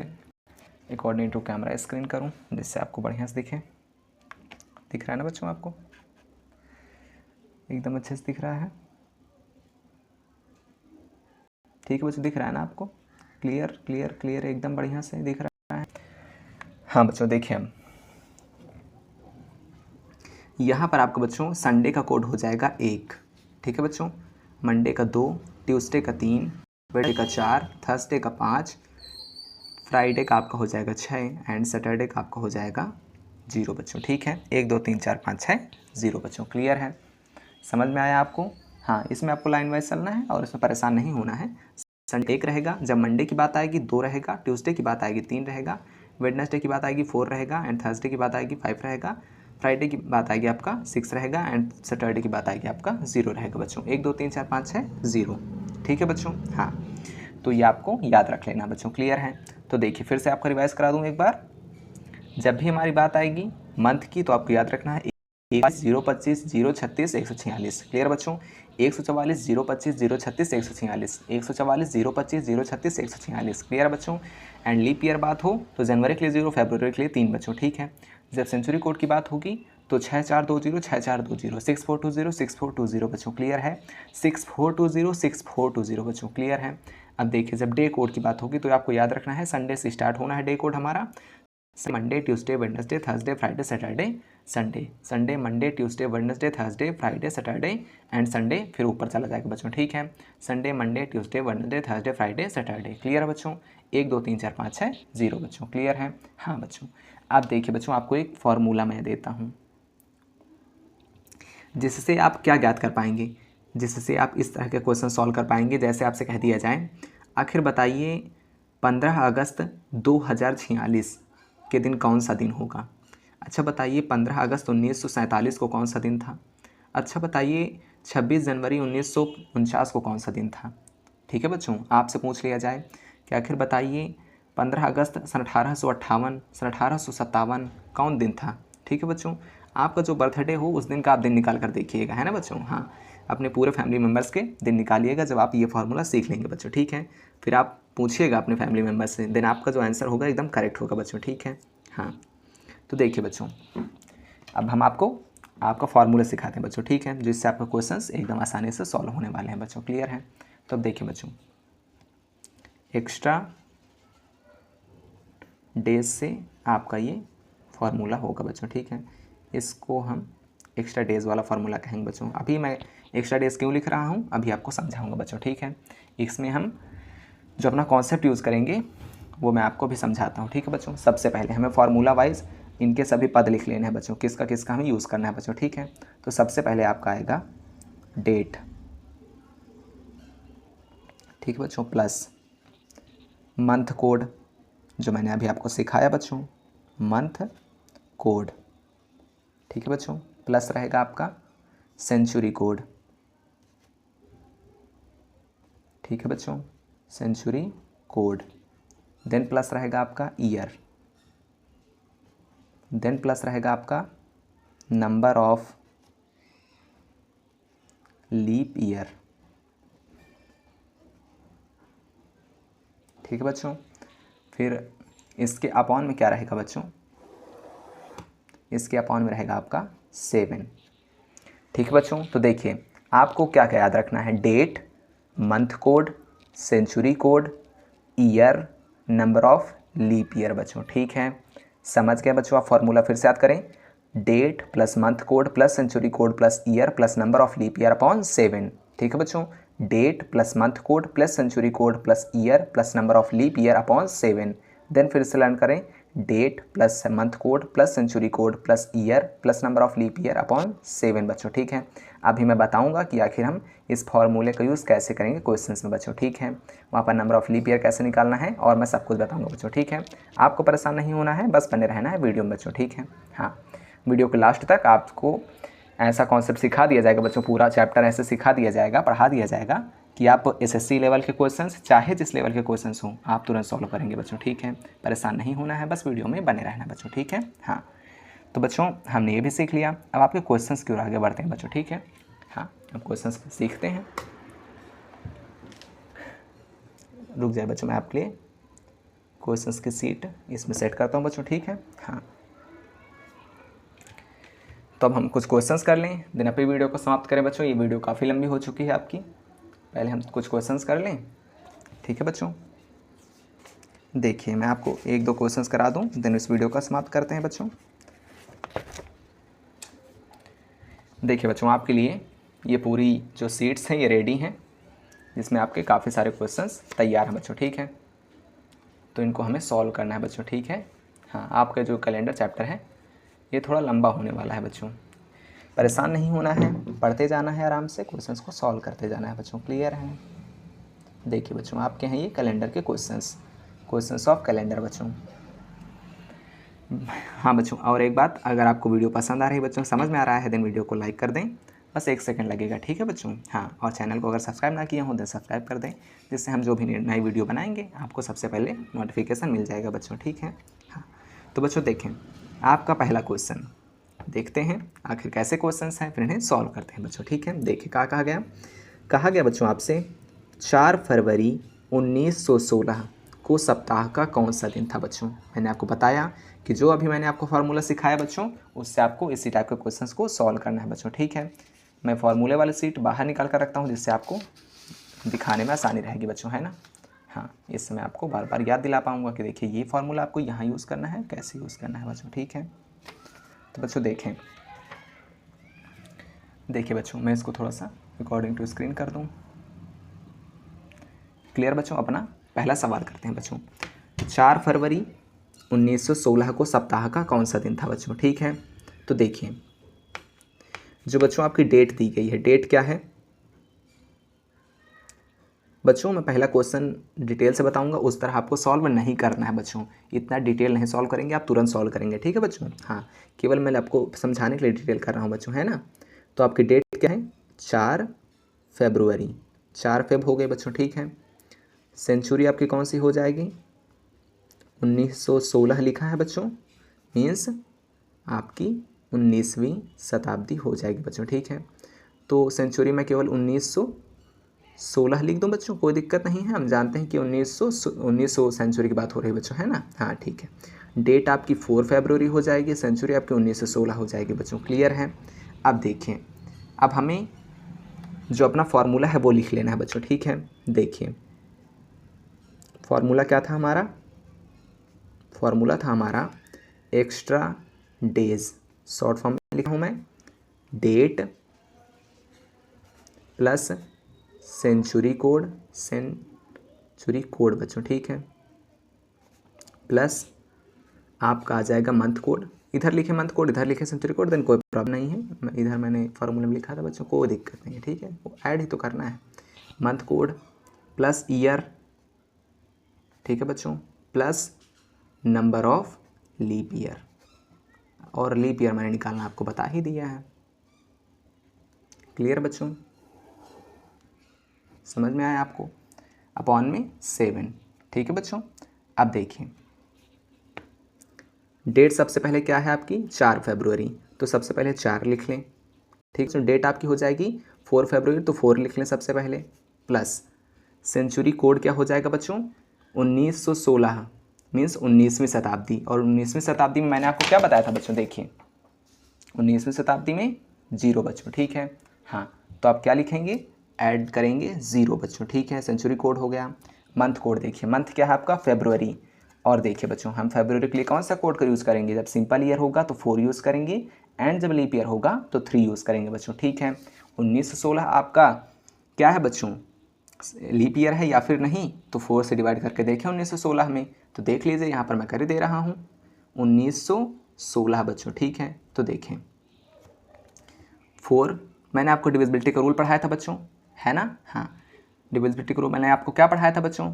अकॉर्डिंग टू कैमरा स्क्रीन करूं जिससे आपको बढ़िया से दिखे। दिख रहा है ना बच्चों, आपको एकदम अच्छे से दिख रहा है, ठीक है बच्चों, दिख रहा है ना आपको, क्लियर क्लियर क्लियर एकदम बढ़िया से दिख रहा है। हाँ बच्चों देखिए, हम यहाँ पर आपका बच्चों संडे का कोड हो जाएगा 1, ठीक है बच्चों, मंडे का 2, ट्यूसडे का 3, वेडनेसडे का 4, थर्सडे का 5, फ्राइडे का आपका हो जाएगा 6 एंड सैटरडे का आपका हो जाएगा 0 बच्चों, ठीक है। 1 2 3 4 5 6 0 बच्चों, क्लियर है, समझ में आया आपको। हाँ इसमें आपको लाइन वाइज चलना है और इसमें परेशान नहीं होना है। संडे 1 रहेगा, जब मंडे की बात आएगी 2 रहेगा, ट्यूसडे की बात आएगी 3 रहेगा, वेडनेसडे की बात आएगी 4 रहेगा एंड थर्सडे की बात आएगी 5 रहेगा, फ्राइडे की बात आएगी आपका 6 रहेगा एंड सैटरडे की बात आएगी आपका 0 रहेगा बच्चों। 1 2 3 4 5 6 0, ठीक है बच्चों। हाँ तो ये आपको याद रख लेना बच्चों, क्लियर है। तो देखिए फिर से आपको रिवाइज करा दूँ एक बार, जब भी हमारी बात आएगी मंथ की तो आपको याद रखना है 025 036 146, क्लियर बच्चों। 144 025 036 146, 144 025 036 146, क्लियर बच्चों। एंड लीप ईयर बात हो तो जनवरी के लिए 0, फरवरी के लिए 3 बच्चों, ठीक है। जब सेंचुरी कोड की बात होगी तो 6420 6420, 6420 6420 बच्चों, क्लियर है। 6420 6420 बच्चों, क्लियर है। अब देखिए जब डे कोड की बात होगी तो आपको याद रखना है संडे से स्टार्ट होना है डे कोड हमारा, Monday Tuesday Wednesday Thursday Friday Saturday Sunday, Sunday Monday Tuesday Wednesday Thursday Friday Saturday and Sunday फिर ऊपर चला जाएगा बच्चों, ठीक है। Sunday Monday Tuesday Wednesday Thursday Friday Saturday, clear है बच्चों। 1 2 3 4 5 6 0 बच्चों, क्लियर है। हाँ बच्चों अब देखिए बच्चों, आपको एक फॉर्मूला मैं देता हूँ जिससे आप क्या ज्ञात कर पाएंगे, जिससे आप इस तरह के क्वेश्चन सॉल्व कर पाएंगे। जैसे आपसे कह दिया जाए, आखिर बताइए 15 अगस्त 2046 के दिन कौन सा दिन होगा। अच्छा बताइए 15 अगस्त 1947 को कौन सा दिन था। अच्छा बताइए 26 जनवरी 1949 को कौन सा दिन था, ठीक है बच्चों। आपसे पूछ लिया जाए कि आखिर बताइए 15 अगस्त सन 1858 सन 1857 कौन दिन था, ठीक है बच्चों। आपका जो बर्थडे हो उस दिन का आप दिन निकाल कर देखिएगा, है ना बच्चों। हाँ अपने पूरे फैमिली मेम्बर्स के दिन निकालिएगा जब आप ये फार्मूला सीख लेंगे बच्चों, ठीक है। फिर आप पूछिएगा अपने फैमिली मेम्बर्स से, देन आपका जो आंसर होगा एकदम करेक्ट होगा बच्चों, ठीक है। हाँ तो देखिए बच्चों, अब हम आपको आपका फार्मूला सिखाते हैं बच्चों, ठीक है, जिससे आपका क्वेश्चंस एकदम आसानी से सॉल्व होने वाले हैं बच्चों, क्लियर है। तो अब देखिए बच्चों, एक्स्ट्रा डेज से आपका ये फार्मूला होगा बच्चों, ठीक है। इसको हम एक्स्ट्रा डेज वाला फार्मूला कहेंगे बच्चों। अभी मैं एक्स्ट्रा डेज क्यों लिख रहा हूँ अभी आपको समझाऊंगा बच्चों, ठीक है। इसमें हम जो अपना कॉन्सेप्ट यूज़ करेंगे वो मैं आपको भी समझाता हूँ, ठीक है बच्चों। सबसे पहले हमें फार्मूला वाइज इनके सभी पद लिख लेने हैं बच्चों, किसका किसका हमें यूज़ करना है बच्चों, ठीक है। तो सबसे पहले आपका आएगा डेट, ठीक है बच्चों, प्लस मंथ कोड जो मैंने अभी आपको सिखाया बच्चों, मंथ कोड, ठीक है बच्चों, प्लस रहेगा आपका सेंचुरी कोड, ठीक है बच्चों, सेंचुरी कोड। देन प्लस रहेगा आपका ईयर, देन प्लस रहेगा आपका नंबर ऑफ लीप ईयर, ठीक है बच्चों। फिर इसके अपॉन में क्या रहेगा बच्चों, इसके अपॉन में रहेगा आपका 7, ठीक है बच्चों। तो देखिए आपको क्या क्या याद रखना है, date, month code, century code, year, number of leap year बच्चों, ठीक है। समझ गए बच्चों। आप फॉर्मूला फिर से याद करें, date plus month code plus century code plus year plus number of leap year upon 7, ठीक है बच्चों। Date plus month code plus century code plus year plus number of leap year upon 7। Then फिर से लर्न करें date plus month code plus century code plus year plus number of leap year upon 7 बच्चों, ठीक है। अभी मैं बताऊंगा कि आखिर हम इस फॉर्मूले का यूज़ कैसे करेंगे क्वेश्चंस में बच्चों, ठीक है। वहाँ पर नंबर ऑफ लीप ईयर कैसे निकालना है और मैं सब कुछ बताऊंगा बच्चों, ठीक है। आपको परेशान नहीं होना है, बस बने रहना है वीडियो में बच्चों, ठीक है। हाँ, वीडियो के लास्ट तक आपको ऐसा कॉन्सेप्ट सिखा दिया जाएगा बच्चों, पूरा चैप्टर ऐसे सिखा दिया जाएगा, पढ़ा दिया जाएगा कि आप एसएससी लेवल के क्वेश्चंस चाहे जिस लेवल के क्वेश्चंस हों आप तुरंत सॉल्व करेंगे बच्चों, ठीक है। परेशान नहीं होना है, बस वीडियो में बने रहना बच्चों, ठीक है। हाँ, तो बच्चों हमने ये भी सीख लिया, अब आपके क्वेश्चंस की ओर आगे बढ़ते हैं बच्चों, ठीक है। हाँ, अब क्वेश्चंस सीखते हैं। रुक जाए बच्चों, मैं आपके लिए क्वेश्चंस की सीट इसमें सेट करता हूँ बच्चों, ठीक है। हाँ, तो अब हम कुछ क्वेश्चंस कर लें, देन अपनी वीडियो को समाप्त करें बच्चों। ये वीडियो काफ़ी लंबी हो चुकी है आपकी, पहले हम कुछ क्वेश्चंस कर लें, ठीक है बच्चों। देखिए मैं आपको एक दो क्वेश्चंस करा दूं, देन इस वीडियो का समाप्त करते हैं बच्चों। देखिए बच्चों, आपके लिए ये पूरी जो सीट्स हैं ये रेडी हैं, जिसमें आपके काफ़ी सारे क्वेश्चंस तैयार हैं बच्चों, ठीक है। तो इनको हमें सॉल्व करना है बच्चों, ठीक है। हाँ, आपका जो कैलेंडर चैप्टर है ये थोड़ा लंबा होने वाला है बच्चों, परेशान नहीं होना है, पढ़ते जाना है आराम से, क्वेश्चंस को सॉल्व करते जाना है बच्चों, क्लियर है। देखिए बच्चों, आपके हैं ये कैलेंडर के क्वेश्चंस ऑफ कैलेंडर बच्चों। हाँ बच्चों, और एक बात, अगर आपको वीडियो पसंद आ रही है बच्चों, समझ में आ रहा है, देन वीडियो को लाइक कर दें, बस 1 सेकंड लगेगा, ठीक है बच्चों। हाँ, और चैनल को अगर सब्सक्राइब ना किया हो तो सब्सक्राइब कर दें, जिससे हम जो भी नई वीडियो बनाएंगे आपको सबसे पहले नोटिफिकेशन मिल जाएगा बच्चों, ठीक है। हाँ, तो बच्चों देखें, आपका पहला क्वेश्चन देखते हैं आखिर कैसे क्वेश्चंस हैं, फिर इन्हें सॉल्व करते हैं बच्चों, ठीक है। देखिए क्या कहा गया बच्चों आपसे, 4 फरवरी 1916 को सप्ताह का कौन सा दिन था बच्चों। मैंने आपको बताया कि जो अभी मैंने आपको फार्मूला सिखाया बच्चों, उससे आपको इसी टाइप के क्वेश्चंस को सॉल्व करना है बच्चों, ठीक है। मैं फार्मूले वाली सीट बाहर निकाल कर रखता हूँ, जिससे आपको दिखाने में आसानी रहेगी बच्चों, है ना। हाँ, इससे मैं आपको बार बार याद दिला पाऊँगा कि देखिए ये फार्मूला आपको यहाँ यूज़ करना है, कैसे यूज़ करना है बच्चों, ठीक है। तो बच्चों देखिए बच्चों, मैं इसको थोड़ा सा अकॉर्डिंग टू स्क्रीन कर दूँ, क्लियर बच्चों। अपना पहला सवाल करते हैं बच्चों, 4 फरवरी 1916 को सप्ताह का कौन सा दिन था बच्चों, ठीक है। तो देखिए जो बच्चों आपकी डेट दी गई है, डेट क्या है बच्चों, मैं पहला क्वेश्चन डिटेल से बताऊंगा, उस तरह आपको सॉल्व नहीं करना है बच्चों, इतना डिटेल नहीं सॉल्व करेंगे, आप तुरंत सॉल्व करेंगे, ठीक है बच्चों। हाँ, केवल मैं आपको समझाने के लिए डिटेल कर रहा हूँ बच्चों, है ना। तो आपकी डेट क्या है, 4 फरवरी, 4 फेब हो गए बच्चों, ठीक है। सेंचुरी आपकी कौन सी हो जाएगी, 1916 लिखा है बच्चों, मीन्स आपकी 19वीं शताब्दी हो जाएगी बच्चों, ठीक है। तो सेंचुरी में केवल 1916 लिख दूं बच्चों, कोई दिक्कत नहीं है, हम जानते हैं कि 1900 सेंचुरी की बात हो रही है बच्चों, है ना। हाँ ठीक है, डेट आपकी 4 फरवरी हो जाएगी, सेंचुरी आपकी 1916 हो जाएगी बच्चों, क्लियर है। अब देखिए, अब हमें जो अपना फार्मूला है वो लिख लेना है बच्चों, ठीक है। देखिए फार्मूला क्या था हमारा, फार्मूला था हमारा एक्स्ट्रा डेज, शॉर्ट फॉर्म में लिखा हूँ मैं, डेट प्लस सेंचुरी कोड बच्चों, ठीक है, प्लस आपका आ जाएगा मंथ कोड, इधर लिखे मंथ कोड इधर लिखे सेंचुरी कोड, देन कोई प्रॉब्लम नहीं है, इधर मैंने फार्मूला में लिखा था बच्चों, कोई दिक्कत नहीं है, ठीक है, वो ऐड ही तो करना है, मंथ कोड प्लस ईयर, ठीक है बच्चों, plus number of leap year, और लीप ईयर मैंने निकालना आपको बता ही दिया है, क्लियर बच्चों, समझ में आया आपको, अपॉन में 7, ठीक है बच्चों। अब देखिए डेट सबसे पहले क्या है आपकी, 4 फरवरी, तो सबसे पहले 4 लिख लें, ठीक है। डेट आपकी हो जाएगी 4 फरवरी, तो 4 लिख लें सबसे पहले, प्लस सेंचुरी कोड क्या हो जाएगा बच्चों, 1916 मीन्स 19वीं शताब्दी, और 19वीं शताब्दी में मैंने आपको क्या बताया था बच्चों, देखिए 19वीं शताब्दी में 0 बच्चों, ठीक है। हाँ, तो आप क्या लिखेंगे, ऐड करेंगे 0 बच्चों, ठीक है। सेंचुरी कोड हो गया, मंथ कोड देखिए, मंथ क्या है आपका फरवरी, और देखिए बच्चों हम फरवरी के लिए कौन सा कोड का यूज़ करेंगे, जब सिंपल ईयर होगा तो 4 यूज़ करेंगे, एंड जब लीप ईयर होगा तो 3 यूज़ करेंगे बच्चों, ठीक है। 1916 आपका क्या है बच्चों, लीप ईयर है या फिर नहीं, तो 4 से डिवाइड करके देखें 1916 में, तो देख लीजिए यहाँ पर मैं कर ही दे रहा हूँ, 1916 बच्चों, ठीक है। तो देखें 4, मैंने आपको डिविजिबिलिटी का रूल पढ़ाया था बच्चों, है ना। हाँ, डिविजिबिलिटी का रूल मैंने आपको क्या पढ़ाया था बच्चों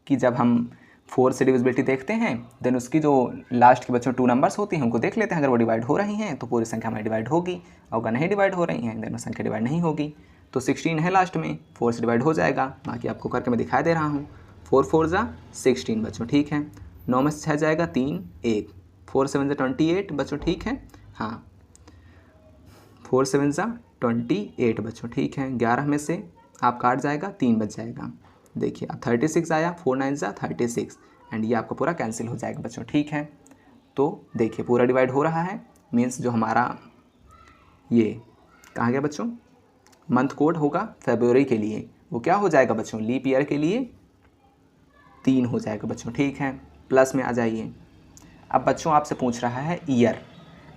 कि जब हम 4 से डिविजिबिलिटी देखते हैं देन उसकी जो लास्ट के बच्चों 2 नंबर्स होती हैं उनको देख लेते हैं, अगर वो डिवाइड हो रही हैं तो पूरी संख्या हमारी डिवाइड होगी, और अगर नहीं डिवाइड हो रही हैं देन संख्या डिवाइड नहीं होगी। तो 16 है लास्ट में, 4 से डिवाइड हो जाएगा, बाकी आपको करके मैं दिखा दे रहा हूँ। 4 4 जा 16 बच्चों, ठीक है। 9 में से 6 जाएगा 3 1, 4 7 जा 28 बच्चों, ठीक है। हाँ, 4 7 जा 28 बच्चों, ठीक है। 11 में से आप काट जाएगा 3 बच जाएगा, देखिए अब 36 आया, 4 9 जा 36 एंड ये आपका पूरा कैंसिल हो जाएगा बच्चों, ठीक है। तो देखिए पूरा डिवाइड हो रहा है, मीन्स जो हमारा ये कहाँ गया बच्चों मंथ कोड होगा फरवरी के लिए, वो क्या हो जाएगा बच्चों लीप ईयर के लिए 3 हो जाएगा बच्चों, ठीक है। प्लस में आ जाइए। अब बच्चों आपसे पूछ रहा है ईयर,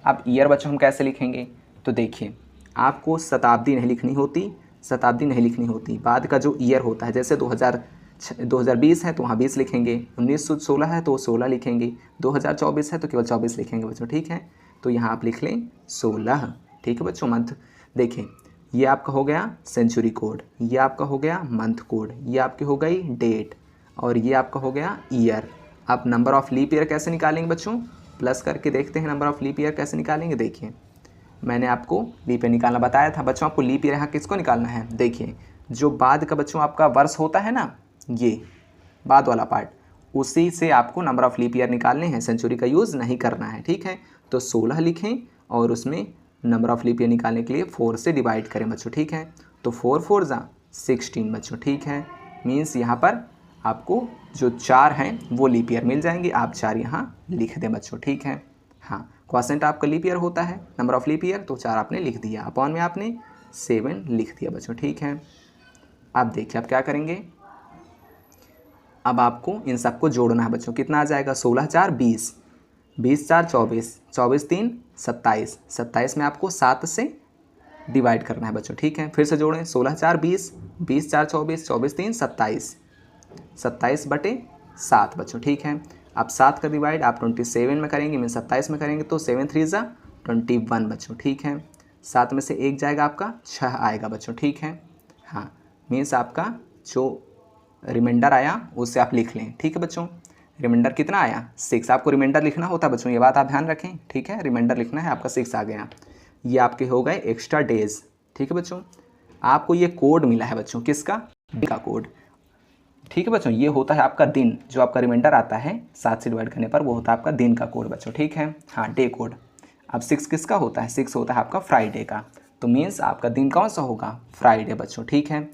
अब ईयर बच्चों हम कैसे लिखेंगे, तो देखिए आपको शताब्दी नहीं लिखनी होती, शताब्दी नहीं लिखनी होती, बाद का जो ईयर होता है, जैसे 2020 है तो वहाँ 20 लिखेंगे, 1916 है तो 16 लिखेंगे, 2024 है तो केवल 24 लिखेंगे बच्चों, ठीक है। तो यहाँ आप लिख लें 16, ठीक है बच्चों। मंथ देखिए ये आपका हो गया सेंचुरी कोड, ये आपका हो गया मंथ कोड, ये आपकी हो गई डेट, और ये आपका हो गया ईयर। अब नंबर ऑफ़ लीप ईयर कैसे निकालेंगे बच्चों, प्लस करके देखते हैं नंबर ऑफ़ लीप ईयर कैसे निकालेंगे। देखिए मैंने आपको लीप ईयर निकालना बताया था बच्चों, आपको लीप ईयर यहाँ किसको निकालना है, देखिए जो बाद का बच्चों आपका वर्ष होता है ना, ये बाद वाला पार्ट, उसी से आपको नंबर ऑफ़ लीप ईयर निकालने हैं, सेंचुरी का यूज़ नहीं करना है, ठीक है। तो 16 लिखें और उसमें नंबर ऑफ़ लीप ईयर निकालने के लिए 4 से डिवाइड करें बच्चों, ठीक है। तो 4 4 जा 16 बच्चों, ठीक है। मीन्स यहाँ पर आपको जो 4 हैं वो लीप ईयर मिल जाएंगे, आप 4 यहाँ लिख दें बच्चों, ठीक है। हाँ, क्वासेंट आपका लीप ईयर होता है, नंबर ऑफ़ लीप ईयर, तो 4 आपने लिख दिया, अपॉन में आपने 7 लिख दिया बच्चों, ठीक है। अब देखिए आप क्या करेंगे, अब आपको इन सबको जोड़ना है बच्चों, कितना आ जाएगा 16 4 20, 20 4 24, 24 3 27, 27 में आपको 7 से डिवाइड करना है बच्चों, ठीक है। फिर से जोड़ें 16 4 20, 20 4 24, 24 3 27, 27 बटे 7 बच्चों, ठीक है। अब 7 का डिवाइड आप 27 में करेंगे, मीन 27 में करेंगे तो 7 3 जा 21 बच्चों, ठीक है। 7 में से 1 जाएगा आपका 6 आएगा बच्चों, ठीक है। हाँ, मीन्स आपका जो रिमाइंडर आया उससे आप लिख लें, ठीक है बच्चों। रिमाइंडर कितना आया 6, आपको रिमाइंडर लिखना होता है बच्चों, ये बात आप ध्यान रखें, ठीक है। रिमाइंडर लिखना है, आपका 6 आ गया, ये आपके हो गए एक्स्ट्रा डेज, ठीक है बच्चों। आपको ये कोड मिला है बच्चों, किसका, डे का कोड, ठीक है बच्चों। ये होता है आपका दिन, जो आपका रिमाइंडर आता है 7 से डिवाइड करने पर वो होता है आपका दिन का कोड बच्चों, ठीक है। हाँ, डे कोड। अब 6 किसका होता है, 6 होता है आपका फ्राइडे का, तो मीन्स आपका दिन कौन सा होगा, फ्राइडे बच्चों, ठीक है।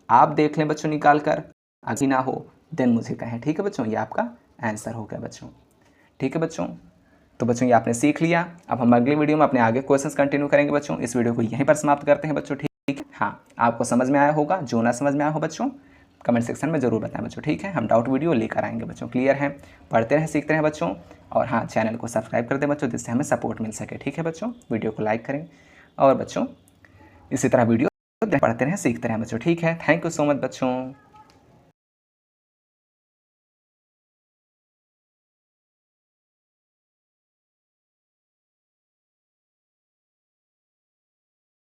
आप देख लें बच्चों निकाल कर, अगर ना हो देन मुझे कहें, ठीक है बच्चों। ये आपका आंसर हो गया बच्चों, ठीक है बच्चों। तो बच्चों ये आपने सीख लिया, अब हम अगले वीडियो में अपने आगे क्वेश्चंस कंटिन्यू करेंगे बच्चों। इस वीडियो को यहीं पर समाप्त करते हैं बच्चों, ठीक है। हाँ, आपको समझ में आया होगा, जो ना समझ में आया हो बच्चों कमेंट सेक्शन में ज़रूर बताएं बच्चों, ठीक है। हम डाउट वीडियो लेकर आएंगे बच्चों, क्लियर है। पढ़ते रहें सीखते रहें बच्चों, और हाँ चैनल को सब्सक्राइब कर दें बच्चों, जिससे हमें सपोर्ट मिल सके, ठीक है बच्चों। वीडियो को लाइक करें और बच्चों इसी तरह वीडियो पढ़ते रहें सीखते रहें बच्चों, ठीक है। थैंक यू सो मच बच्चों।